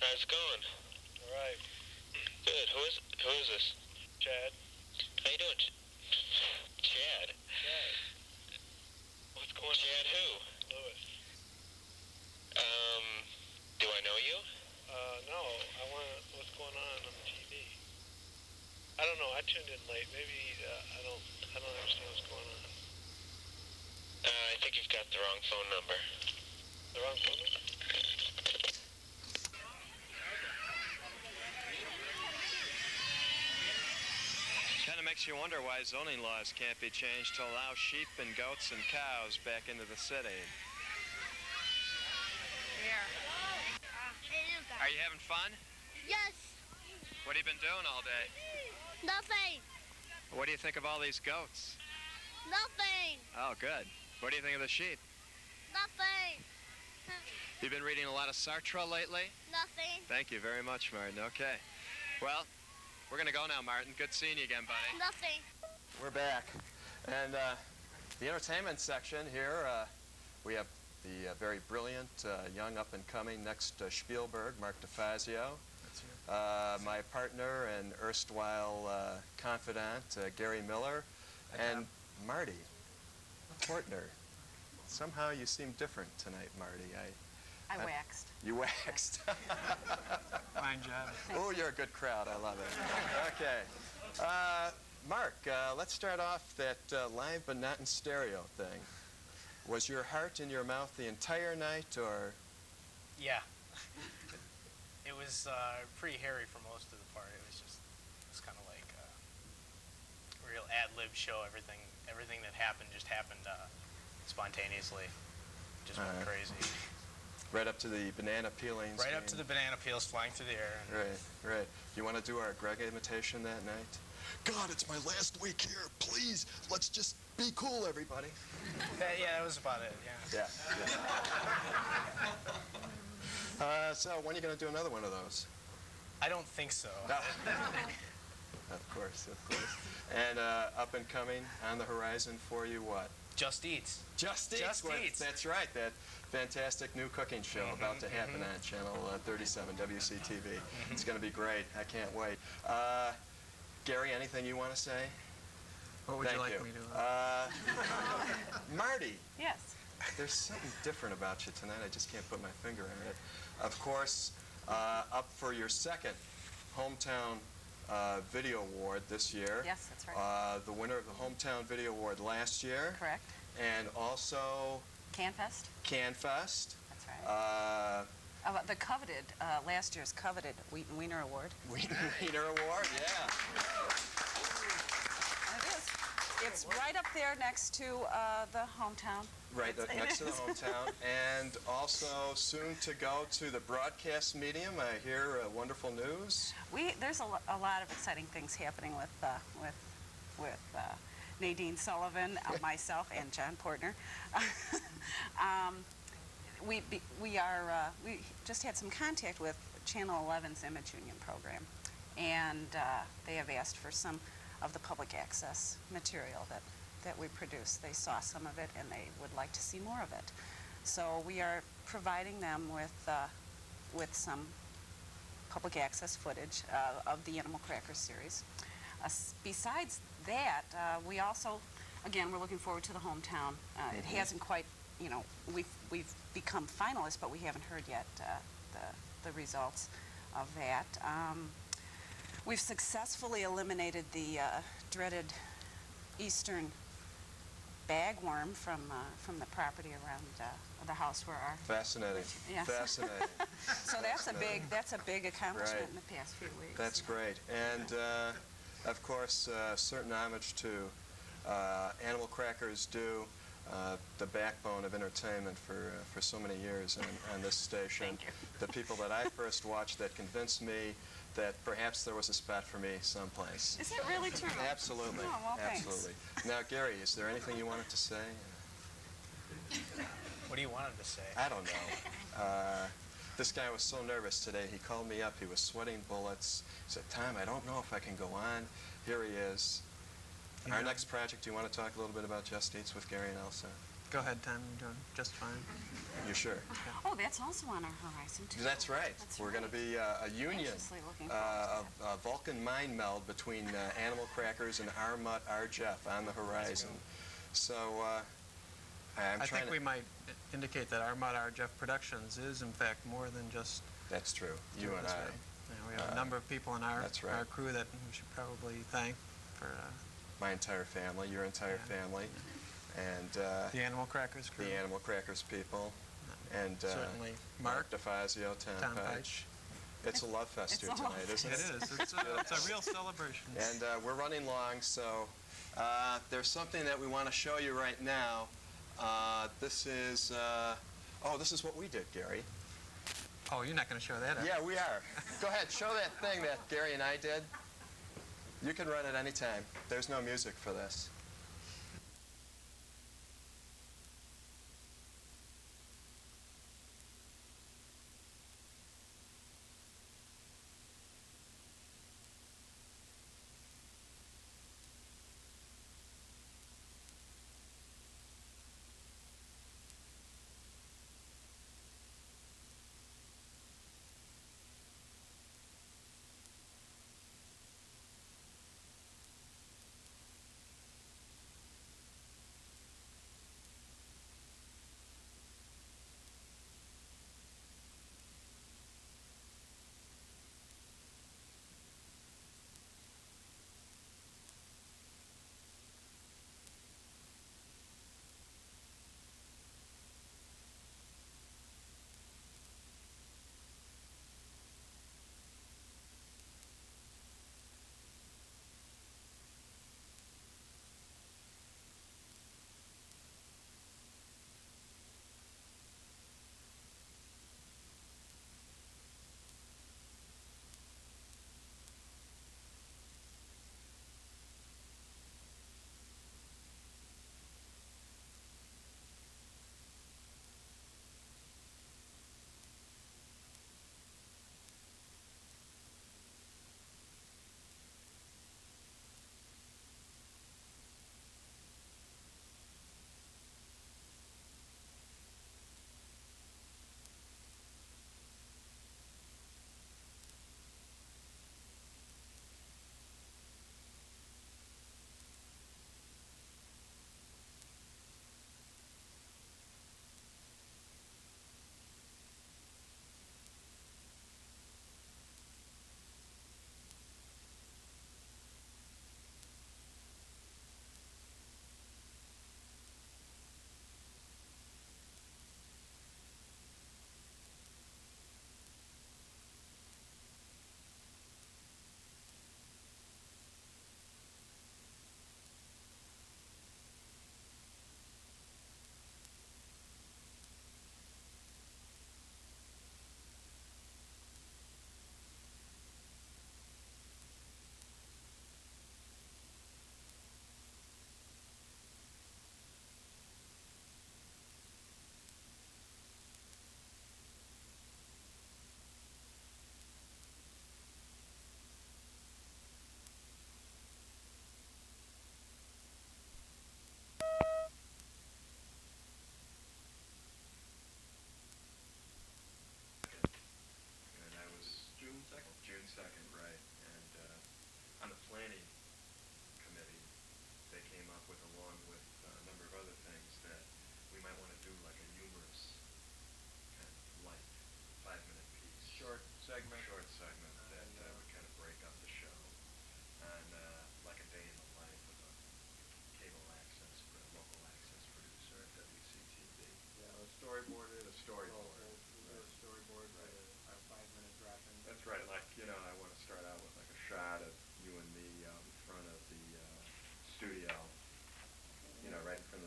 How's it going? All right. Good. Who is this? Chad. How you doing, Chad? Chad. What's going on? Chad who? Lewis. Do I know you? No. What's going on the TV? I don't know. I tuned in late. Maybe I don't understand what's going on. I think you've got the wrong phone number. The wrong phone number? Kind of makes you wonder why zoning laws can't be changed to allow sheep and goats and cows back into the city. Are you having fun? Yes. What have you been doing all day? Nothing. What do you think of all these goats? Nothing. Oh, good. What do you think of the sheep? Nothing. You been reading a lot of Sartre lately? Nothing. Thank you very much, Martin. Okay. Well, we're going to go now, Martin. Good seeing you again, buddy. Nothing. We're back. And the entertainment section here, we have the very brilliant, young, up-and-coming next Spielberg, Mark DeFazio. My partner and erstwhile confidant, Gary Miller. And Marty Portner. Somehow you seem different tonight, Marty. I waxed. You waxed. Fine job. Oh, you're a good crowd. I love it. Okay. Mark, let's start off that live but not in stereo thing. Was your heart in your mouth the entire night, or? Yeah. It was pretty hairy for most of the part. It was kind of like a real ad-lib show. Everything that happened just happened spontaneously. Just went crazy. Right up to the banana peelings. Right up to the banana peels flying through the air. Right. You want to do our Greg imitation that night? God, it's my last week here. Please, let's just be cool, everybody. Yeah, that was about it, yeah. So when are you going to do another one of those? I don't think so. Of course. And up and coming, on the horizon for you, what? Just Eats. Just Eats. Just Eats. That's right. That fantastic new cooking show about to happen on Channel 37, WCTV. It's going to be great. I can't wait. Gary, anything you want to say? What would Thank you like you. me to... Marty, Yes. there's something different about you tonight. I just can't put my finger on it. Of course, up for your second Hometown Video Award this year. Yes, that's right. The winner of the Hometown Video Award last year. Correct. And also CanFest. CanFest. That's right. The coveted, last year's coveted Wheaton Wiener Award. Wheaton Wiener Award, yeah. And it is. It's right up there next to the Hometown. Right, next to the Hometown. And also soon to go to the broadcast medium. I hear wonderful news. There's a lot of exciting things happening with Nadine Sullivan, myself, and John Portner. We just had some contact with Channel 11's Image Union program, and they have asked for some of the public access material that we produce. They saw some of it, and they would like to see more of it. So we are providing them with some public access footage of the Animal Crackers series. Besides that, we also, again, we're looking forward to the Hometown. It hasn't quite, we've become finalists, but we haven't heard yet the results of that. We've successfully eliminated the dreaded eastern bagworm from the property around the house where our... Fascinating. Yes. Fascinating. So that's a big accomplishment in the past few weeks. That's great. And of course, certain homage to Animal Crackers do the backbone of entertainment for so many years on this station. Thank you. The people that I first watched that convinced me that perhaps there was a spot for me someplace. Is it really true? Absolutely. Oh, well, thanks. Absolutely. Now, Gary, is there anything you wanted to say? What do you want him to say? I don't know. This guy was so nervous today. He called me up. He was sweating bullets. He said, Tom, I don't know if I can go on. Here he is. Yeah. Our next project, do you want to talk a little bit about Just Eats with Gary and Elsa? Go ahead, Tom. You're doing just fine. You sure? Oh, that's also on our horizon, too. That's right. We're going to be a union, Anxiously looking forward to a Vulcan mind meld between Animal Crackers and our Mutt, our Jeff on the horizon. So I think we might indicate that our Mutt, our Jeff Productions is, in fact, more than just... That's true. You and I. Yeah, we have a number of people in our crew that we should probably thank for... My entire family, your entire family, and... the Animal Crackers crew. The Animal Crackers people. And certainly Mark DeFazio, Tom Peich. It's a love fest here tonight, isn't it? It is. It's a real celebration. And we're running long, so there's something that we want to show you right now. This is what we did, Gary. Oh, you're not going to show that up? Yeah, we are. Go ahead, show that thing that Gary and I did. You can run it anytime. There's no music for this.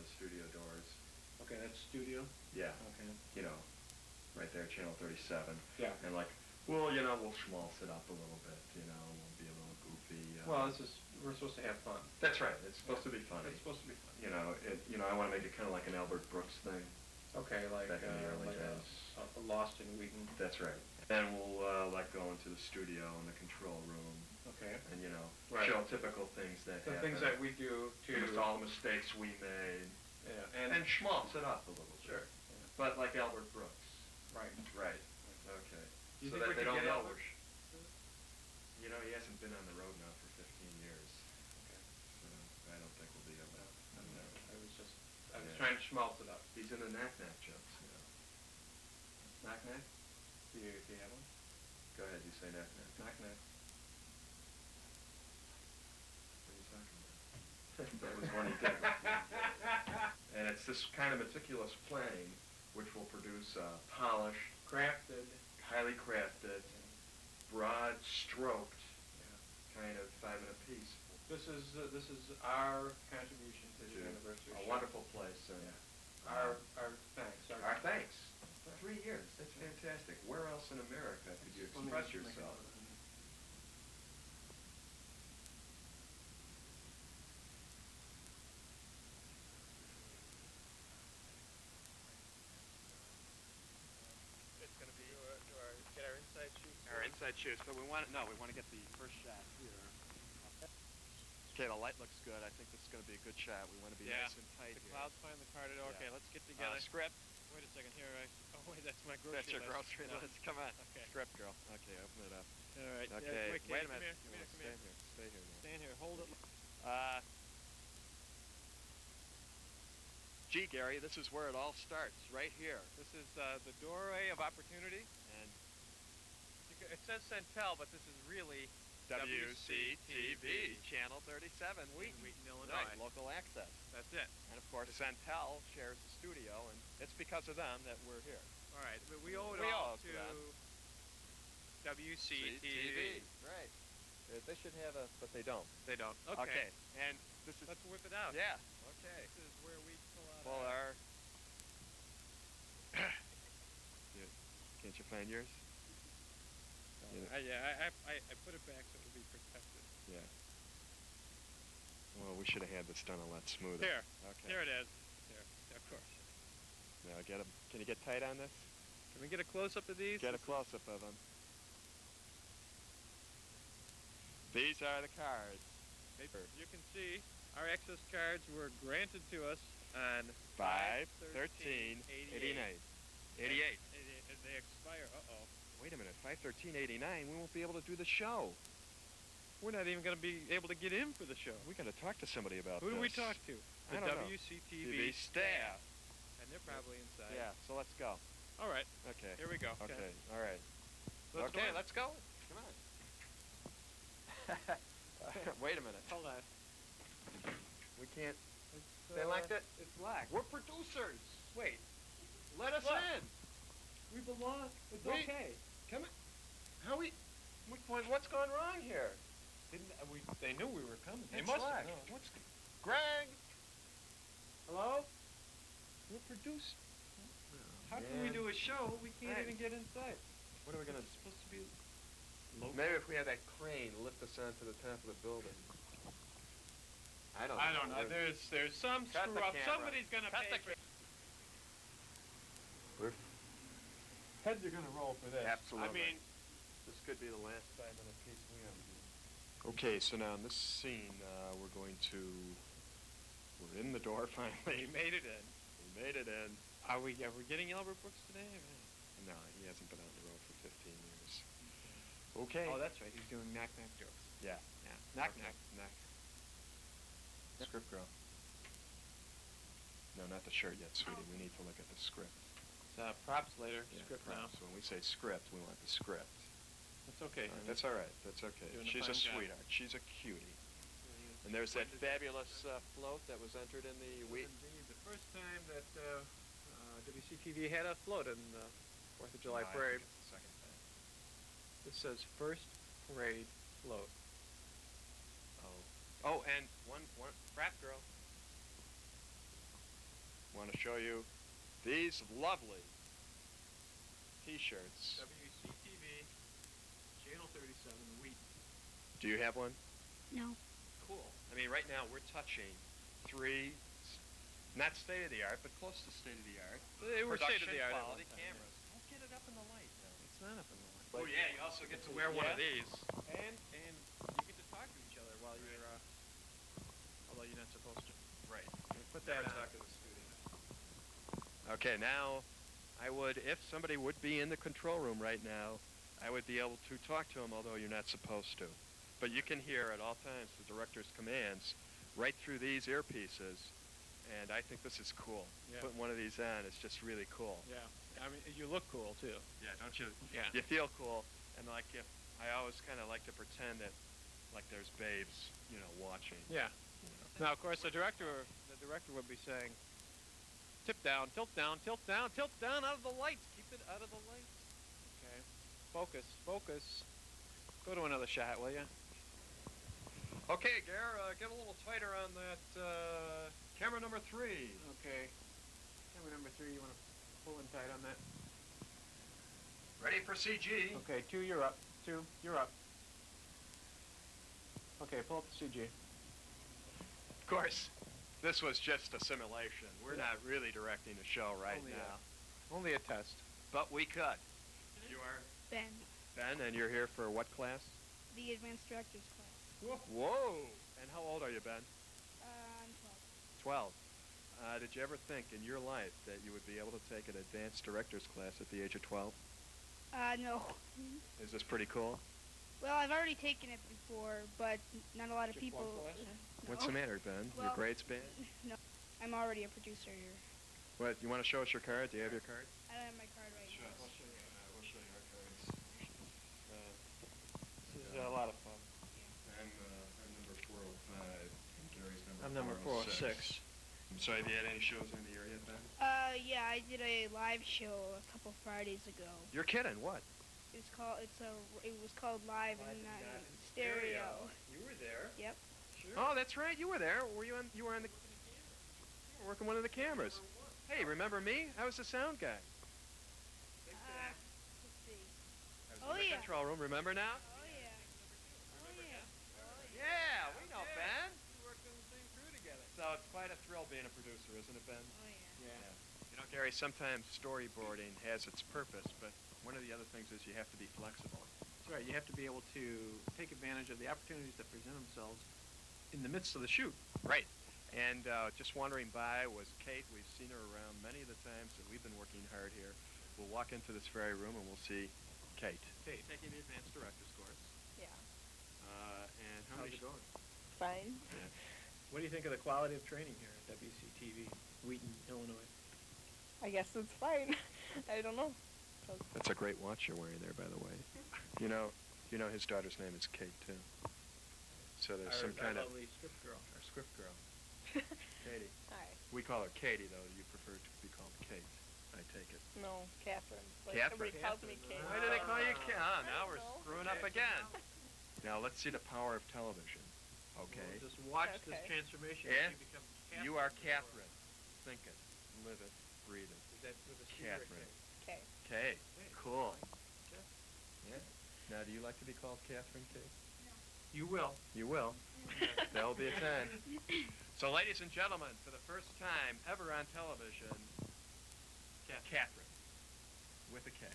the studio doors. Okay, that's studio? Yeah. Okay. You know, right there, channel 37. Yeah. And like, well, you know, we'll schmaltz it up a little bit, you know, we'll be a little goofy. Well, we're supposed to have fun. That's right. It's supposed to be funny. It's supposed to be fun. You know, I want to make it kind of like an Albert Brooks thing. Okay, like, Back in the early like days. Lost in Wheaton. That's right. And we'll like go into the studio and the control room. Okay. And you know, Right. show typical things that The happen. things that we do to... Just all the mistakes we made. Yeah, and schmaltz it up a little bit. Sure. But like Albert Brooks. Right. Right. Okay. You So think that we they could don't get know Albert? You know, he hasn't been on the road now for 15 years. Okay. So I don't think we'll be able to. I was trying to schmaltz it up. He's in the knack-knack jokes, you know. Knack-knack? Do you have one? Go ahead, you say knack-knack. Knack-knack. What are you talking about? That was one he did. And it's this kind of meticulous planning which will produce polished, crafted, highly crafted, broad stroked, kind of 5 and a piece. This is our contribution to the anniversary A show. wonderful place. Our thanks. Our thanks. 3 years. That's fantastic. Where else in America could you express yourself? It's going to be get our inside shoots. Our inside shoots, but we want to get the first shot here. Okay, the light looks good. I think this is going to be a good shot. We want to be nice and tight the here. clouds find the car to do. Okay, let's get together. Script. Wait a second here. Oh, wait, that's my grocery That's your list. grocery No. list. Come on. Okay. Script, girl. Okay, open it up. All right. Okay. Wait a Come minute. here. Stay here. Stay here now. Stand here. Hold it. Gee, Gary, this is where it all starts, right here. This is the doorway of opportunity. And It says Centel, but this is really WCTV, Channel 37, Wheaton, Illinois. Right, local access. That's it. And of course, Centel shares the studio, and it's because of them that we're here. All right, but we owe it We all owe it to to them. WCTV. Right. They should have a, but they don't. They don't. Okay. And this is. Let's whip it out. Yeah. Okay. This is where we pull out. Well, can't you find yours? I put it back so it'll be protected. Yeah. Well, we should have had this done a lot smoother. Here. Okay. Here it is. Here. Of course. Now get 'em. Can you get tight on this? Can we get a close-up of these? Get a close-up of them. These are the cards. You can see our access cards were granted to us on 5/13/89. 88. And they expire. Uh-oh. Wait a minute. 5/13/89. We won't be able to do the show. We're not even going to be able to get in for the show. We got to talk to somebody about Who this. do we talk to? I The don't know. WCTV staff. And they're probably inside. Yeah. So let's go. All right. Okay. Here we go. Okay. All right. Let's go okay. in. Let's go. Come on. Wait a minute. Hold on. We can't. They liked it? It's locked. We're producers. Wait. Let us Look. in. We belong. It's We- okay. Come on. How what's gone wrong here? They knew we were coming. They It's must locked. have known. What's Greg? Hello? We're produced. How can we man. do a show? We can't Hey. even get inside. What are we gonna? It's supposed to be local. Maybe if we had that crane lift us onto the top of the building. I don't know. There's some Cut screw the up. camera. Somebody's gonna Cut pay the for. Heads are gonna roll for this. Absolutely. I mean, this could be the last 5-minute piece we have. Okay, so now in this scene, we're in the door finally. we made it in. We made it in. Are we getting Albert Brooks today? No, he hasn't been on the road for 15 years. Okay. Oh, that's right. He's doing knock-knock jokes. Yeah. Yeah. Knock-knock. Knock. Script girl. No, not the shirt yet, sweetie. We need to look at the script. Props later. Yeah, Script props. When we say script, we want the script. That's okay. That's all right. That's okay. Doing a She's a fine job. sweetheart. She's a cutie. And there's that fabulous float that was entered in the week. Indeed, the first time that WCTV had a float in the 4th of July No, I parade. think it's the second time. This says first parade float. Oh, and one frat girl. want to show you these lovely T-shirts. WCTV, Channel 37, Wheaton. Do you have one? No. Cool. I mean, right now we're touching 3, not state-of-the-art, but close to state-of-the-art. They were production state-of-the-art at quality one time, cameras. Don't get it up in the light now. It's not up in the light. Oh yeah, you also get to wear one of these. And you get to talk to each other while you're, although you're not supposed to. Right. Put that Never on. talk in the studio. Okay, now I would, if somebody would be in the control room right now, I would be able to talk to them, although you're not supposed to. But you can hear at all times the director's commands right through these earpieces, and I think this is cool. Yeah. Putting one of these on is just really cool. Yeah. I mean, you look cool, too. Yeah, don't you? Yeah. You feel cool, and like if I always kind of like to pretend that like there's babes, you know, watching. Yeah. Now, of course, the director would be saying, tip down, tilt down, tilt down, tilt down, out of the lights. Keep it out of the lights. Okay. Focus, focus. Go to another shot, will you? Okay, Gare, get a little tighter on that camera number 3. Okay. Camera number 3, you want to pull in tight on that? Ready for CG. Okay, 2, you're up. 2, you're up. Okay, pull up the CG. Of course, this was just a simulation. We're not really directing the show right now. Only a test. But we could. You are? Ben, Ben, and you're here for what class? the advanced director's class. Whoa! And how old are you, Ben? I'm 12. 12. Did you ever think in your life that you would be able to take an advanced director's class at the age of 12? No. Is this pretty cool? Well, I've already taken it before, but not a lot of people. What's the matter, Ben? Your Well, grades bad? No, I'm already a producer here. What, you want to show us your card? Do you have your card? I don't have my card right now. We'll show you our cards. This is a lot of fun. I'm number 405, and Gary's I'm number number 406. I'm sorry, have you had any shows in the area, Ben? Yeah, I did a live show a couple Fridays ago. You're kidding, what? It was called Live in Stereo. You were there. Yep. Sure. Oh, that's right, you were there. You were on the... You were working one of the cameras. Hey, remember me? I was the sound guy. Let's see. I was in the control room, remember now? Oh yeah. Yeah, we know Ben. We worked on the same crew together. So it's quite a thrill being a producer, isn't it, Ben? Oh yeah. Yeah. You know, Gary, sometimes storyboarding has its purpose, but one of the other things is you have to be flexible. That's right. You have to be able to take advantage of the opportunities that present themselves in the midst of the shoot. Right. And just wandering by was Kate. We've seen her around many of the times that we've been working hard here. We'll walk into this very room and we'll see Kate. Kate, taking the advanced director's course. Yeah. And How's it going? Fine. Yeah. What do you think of the quality of training here at WCTV, Wheaton, Illinois? I guess it's fine. I don't know. That's a great watch you're wearing there, by the way. You know his daughter's name is Kate, too. So there's some kind of... Our script girl. Our script girl. Katie. Hi. We call her Katie, though. You prefer to be called Kate, I take it. No, Catherine. Like, Catherine? Everybody calls me Kate. Why do they call you Kate? Now we're know. screwing up again. Now let's see the power of television. Okay. We'll just watch this Okay. transformation Yeah? as you become Catherine. You are Catherine. Think it. Live it. Breathe it. Is that with a C or a Catherine. K? Okay. Kate. Cool. Yeah. Now, do you like to be called Catherine, Kate? You will. You will. There'll be a time. So, ladies and gentlemen, for the first time ever on television, Catherine. With a K.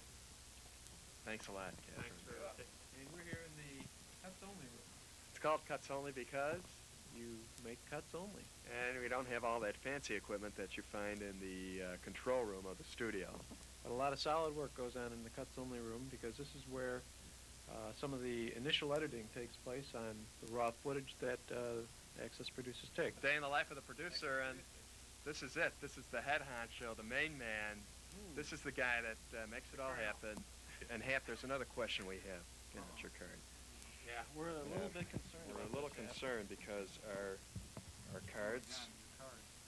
Thanks a lot, Catherine. Thanks for and we're here in the Cuts Only room. It's called Cuts Only because... You make cuts only. And we don't have all that fancy equipment that you find in the control room of the studio. But a lot of solid work goes on in the Cuts Only room because this is where some of the initial editing takes place on the raw footage that Access producers take. Day in the life of the producer, and this is it. This is the head honcho, the main man. This is the guy that makes it all happen. And there's another question we have. Get out your card. Yeah, we're a little bit concerned. We're a about little this, concerned because our cards.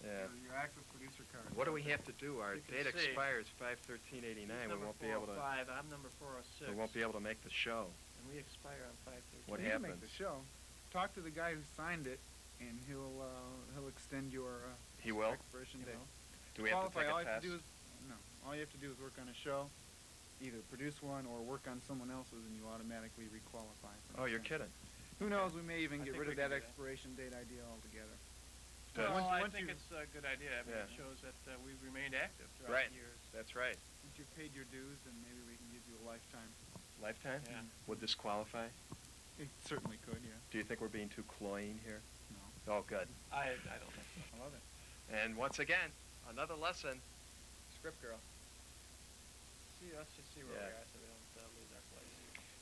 Yeah. Your active producer card. What do we have to do? Our You can date see. expires 5/13/89. We won't be able to. I'm number 406. We won't be able to make the show. And we expire on 5/13. What You can happens? make the show. Talk to the guy who signed it, and he'll extend your He will? expiration date. Do we have to take all a you have test? to do is, no. All you have to do is work on a show, either produce one or work on someone else's, and you automatically requalify. Oh, you're kidding. Who knows? We may even I get think rid of we can that do that. expiration date idea altogether. Good. Well, I Once think you- it's a good idea. I mean, Yeah. it shows that we've remained active throughout Right. the years. That's right. Once you've paid your dues, then maybe we can give you a lifetime. Lifetime? Yeah. Would this qualify? It certainly could, yeah. Do you think we're being too cloying here? No. Oh, good. I don't think so. I love it. And once again, another lesson. Script girl. See, let's just see where Yeah. we're at so we don't lose our place.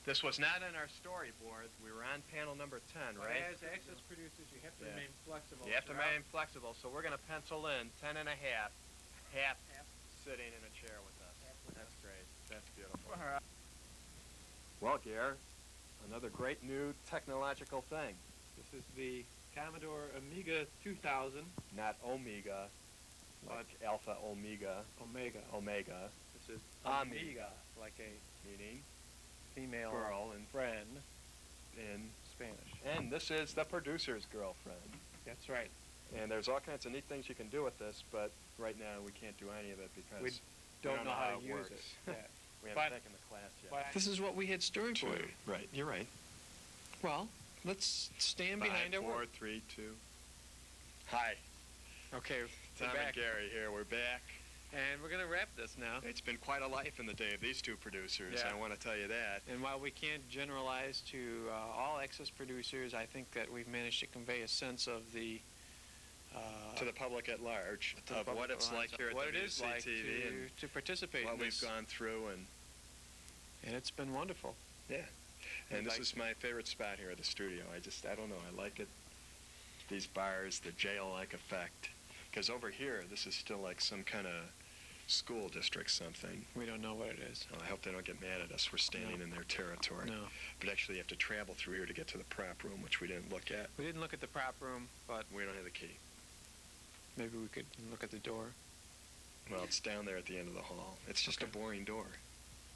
This was not in our storyboard. We were on panel number 10, But right? as access producers, you have to Yeah. remain flexible. You have to throughout. remain flexible, so we're going to pencil in 10 and a half, half sitting in a chair with us. That's great. That's beautiful. All right. Well, Gare, another great new technological thing. This is the Commodore Amiga 2000. Not Omega, like Alpha Omega. Omega. Omega. This is Amiga, like a meaning female girl and friend in Spanish. And this is the producer's girlfriend. That's right. And there's all kinds of neat things you can do with this, but right now we can't do any of it because We don't know how to use works. it. Yeah. We But- haven't taken the class yet. This is what we had storyboarded. Right, you're right. Well, let's stand 5, behind our 4, work. 3, 2. Hi, Okay, Tom we're back. and Gary here. We're back. And we're going to wrap this now. It's been quite a life in the day of these two producers. Yeah. I want to tell you that. And while we can't generalize to all access producers, I think that we've managed to convey a sense of the To the public at large, to the of public what it's at large, like here at what it is like WCTV and to participate what in we've this. gone through. And it's been wonderful. Yeah. And this like- is my favorite spot here at the studio. I don't know, I like it. These bars, the jail-like effect. Because over here, this is still like some kind of school district something. We don't know what it is. Well, I hope they don't get mad at us. We're standing No. in their territory. No. But actually, you have to travel through here to get to the prop room, which we didn't look at. We didn't look at the prop room, but We don't have the key. maybe we could look at the door. Well, it's down there at the end of the hall. It's just a boring door.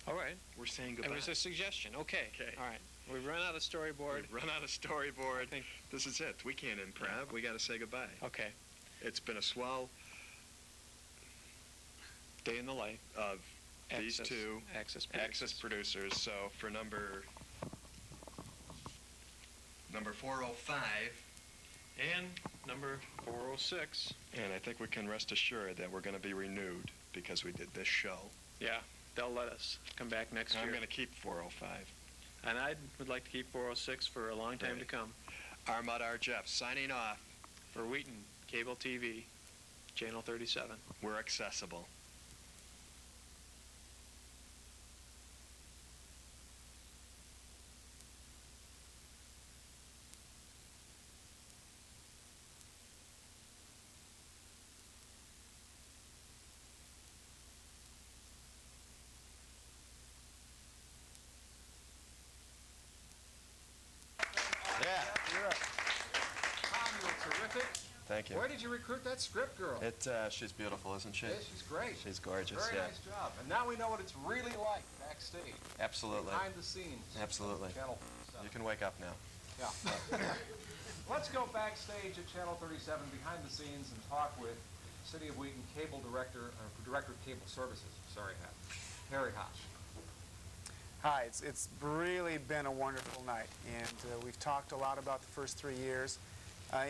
All right. We're saying It goodbye. was a suggestion. Okay. Okay. All right. We've run out of storyboard. We've run out of storyboard. I think- This is it. We can't improv. We got to say goodbye. Okay. It's been a swell Day in the life. of these Access- two access access producers. So for number 405, And number 406. and I think we can rest assured that we're going to be renewed because we did this show. Yeah. They'll let us come back next I'm year. going to keep 405. And I would like to keep 406 for a long time Right. to come. Armad R. Jeff signing off. For Wheaton Cable TV, Channel 37. We're accessible. Yeah. Tom, you're terrific. Thank you. Where did you recruit that script girl? She's beautiful, isn't she? Yeah, she's great. She's gorgeous, Very yeah. nice job. And now we know what it's really like backstage. Absolutely. Behind the scenes. Absolutely. Channel You can wake up now. Yeah. Let's go backstage at Channel 37 behind the scenes and talk with City of Wheaton Cable Director of Cable Services. Sorry, Harry Hosh. Hi, it's really been a wonderful night, and we've talked a lot about the first 3 years.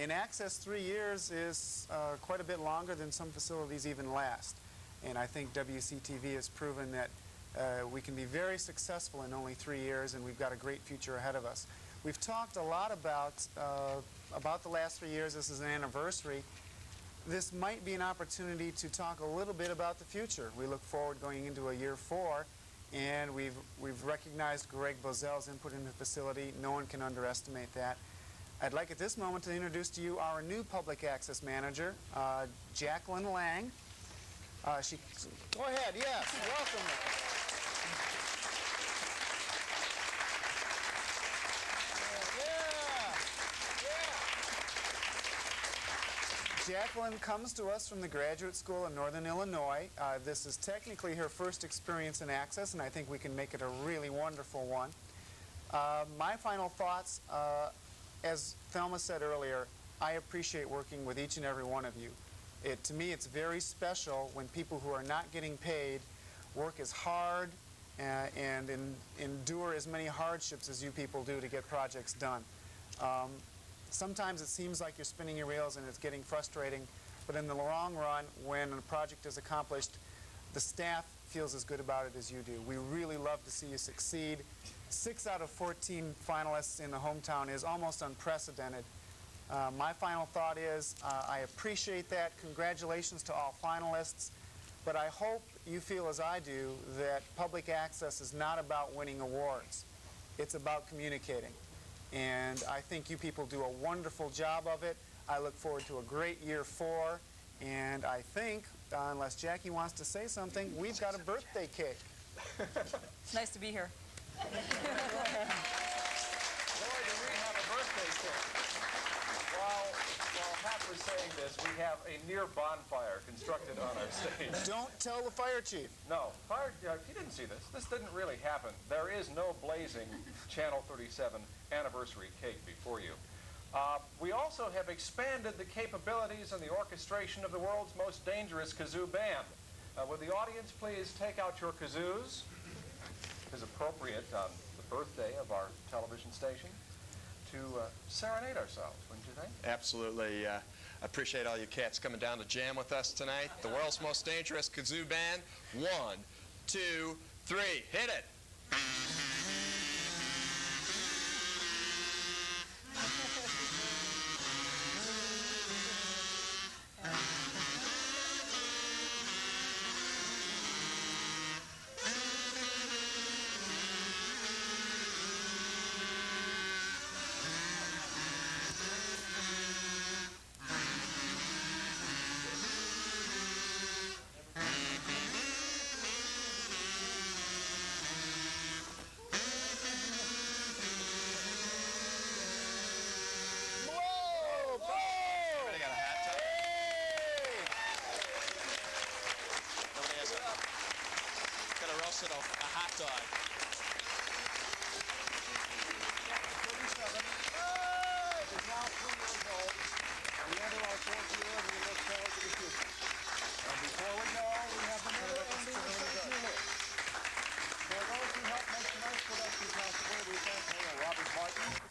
In Access, 3 years is quite a bit longer than some facilities even last, and I think WCTV has proven that we can be very successful in only 3 years, and we've got a great future ahead of us. We've talked a lot about the last 3 years. This is an anniversary. This might be an opportunity to talk a little bit about the future. We look forward going into a year 4. And we've recognized Greg Bozel's input in the facility. No one can underestimate that. I'd like at this moment to introduce to you our new public access manager, Jacqueline Lang. Go ahead, yes, welcome. Jacqueline comes to us from the Graduate School in Northern Illinois. This is technically her first experience in Access, and I think we can make it a really wonderful one. My final thoughts, as Thelma said earlier, I appreciate working with each and every one of you. To me, it's very special when people who are not getting paid work as hard and endure as many hardships as you people do to get projects done. Sometimes it seems like you're spinning your wheels and it's getting frustrating, but in the long run, when a project is accomplished, the staff feels as good about it as you do. We really love to see you succeed. 6 out of 14 finalists in the hometown is almost unprecedented. My final thought is I appreciate that. Congratulations to all finalists. But I hope you feel as I do that public access is not about winning awards. It's about communicating. And I think you people do a wonderful job of it. I look forward to a great year 4. And I think, unless Jackie wants to say something, we've got a birthday cake. It's nice to be here. Boy, do we have a birthday cake. While Pat was saying this, we have a near bonfire constructed on our stage. Don't tell the fire chief. No, if you didn't see this didn't really happen. There is no blazing Channel 37 anniversary cake before you. We also have expanded the capabilities and the orchestration of the world's most dangerous kazoo band. Would the audience please take out your kazoos? It is appropriate on the birthday of our television station to serenade ourselves, wouldn't you think? Absolutely. I appreciate all you cats coming down to jam with us tonight. The world's most dangerous kazoo band. 1, 2, 3. Hit it. A hot dog. 37 is now 3 years old. We enter our 4th year and we look forward to the future. And before we go, we have the never-ending thank you list. For those who helped make tonight's production possible, we thank Mayor Robert Martin.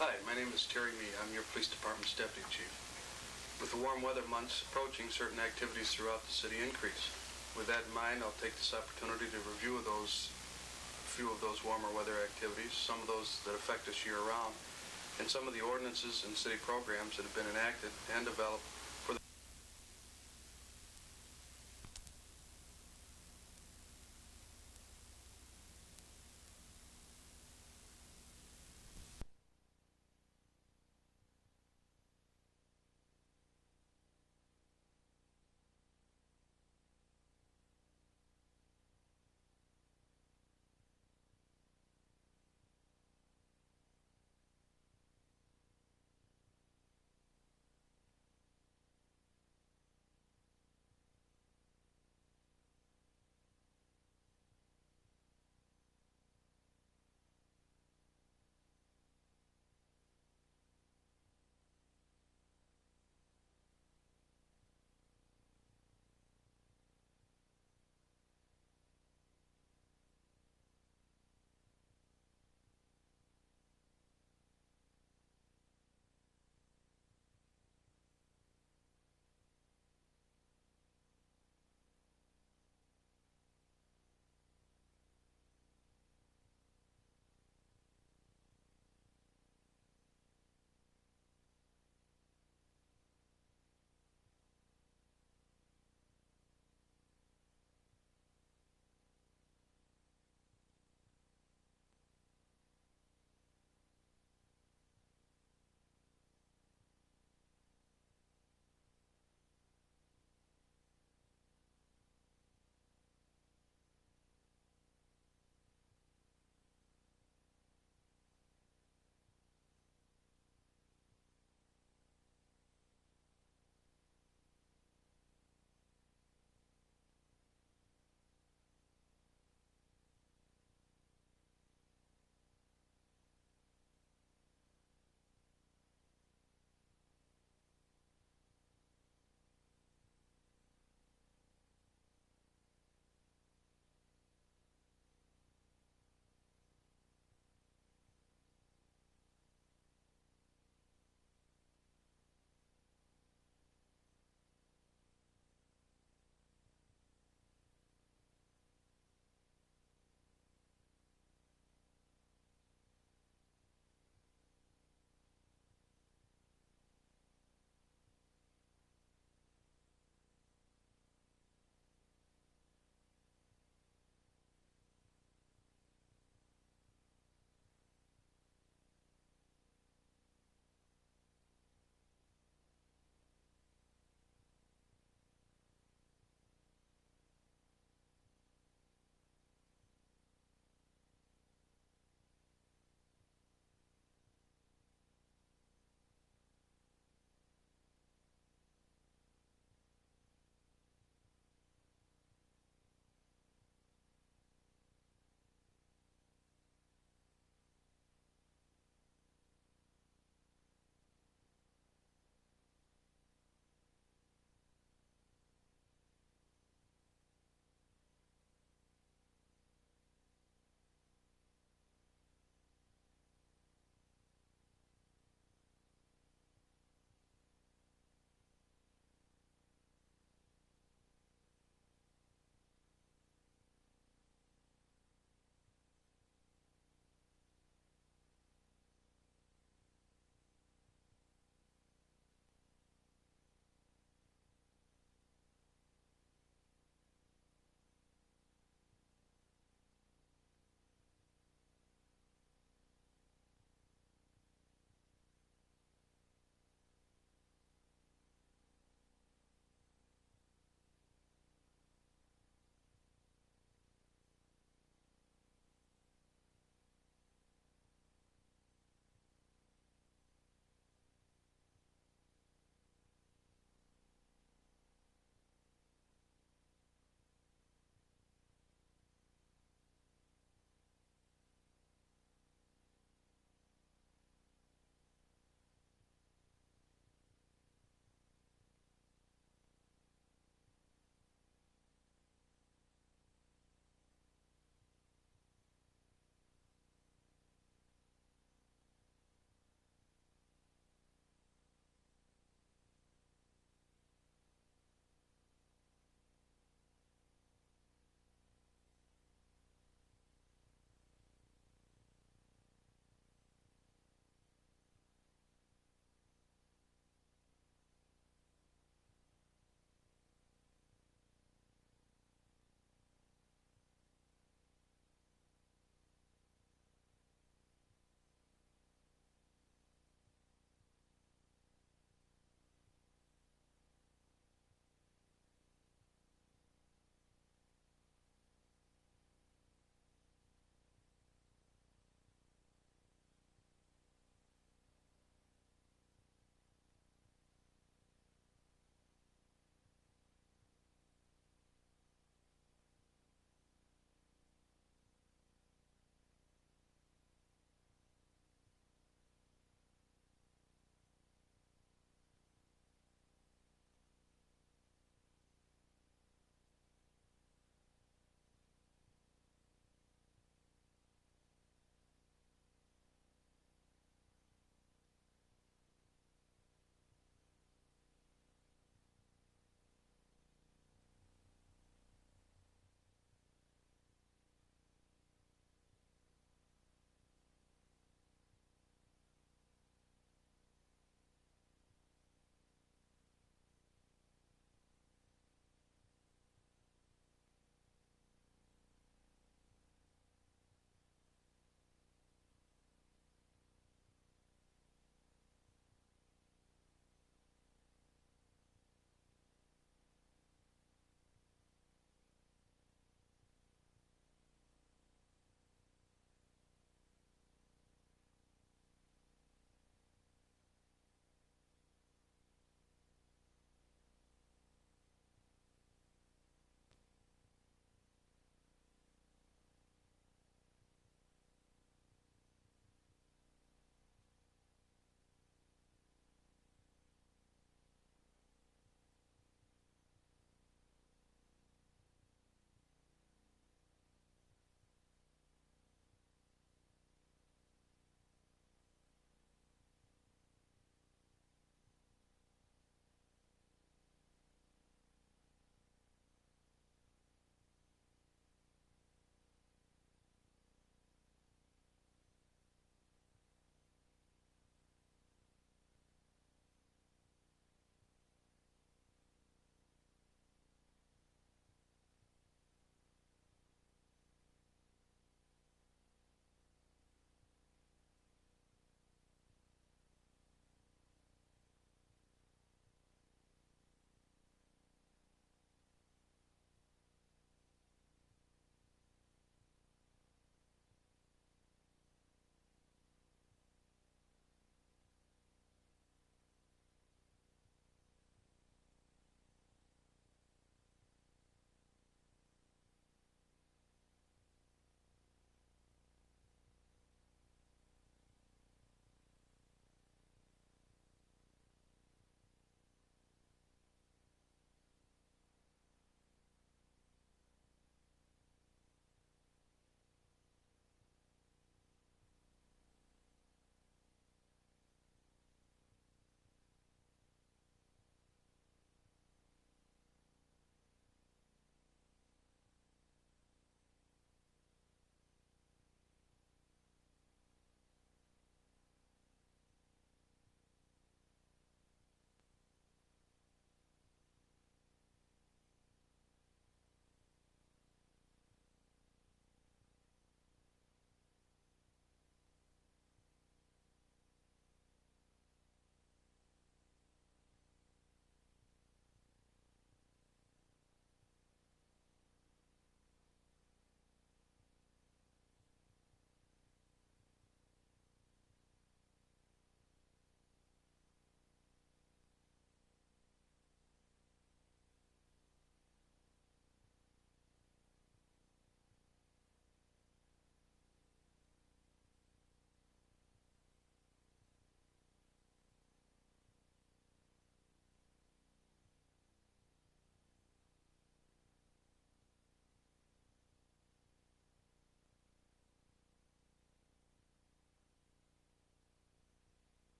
Hi, my name is Terry Mee. I'm your police department's deputy chief. With the warm weather months approaching, certain activities throughout the city increase. With that in mind, I'll take this opportunity to review a few of those warmer weather activities, some of those that affect us year-round, and some of the ordinances and city programs that have been enacted and developed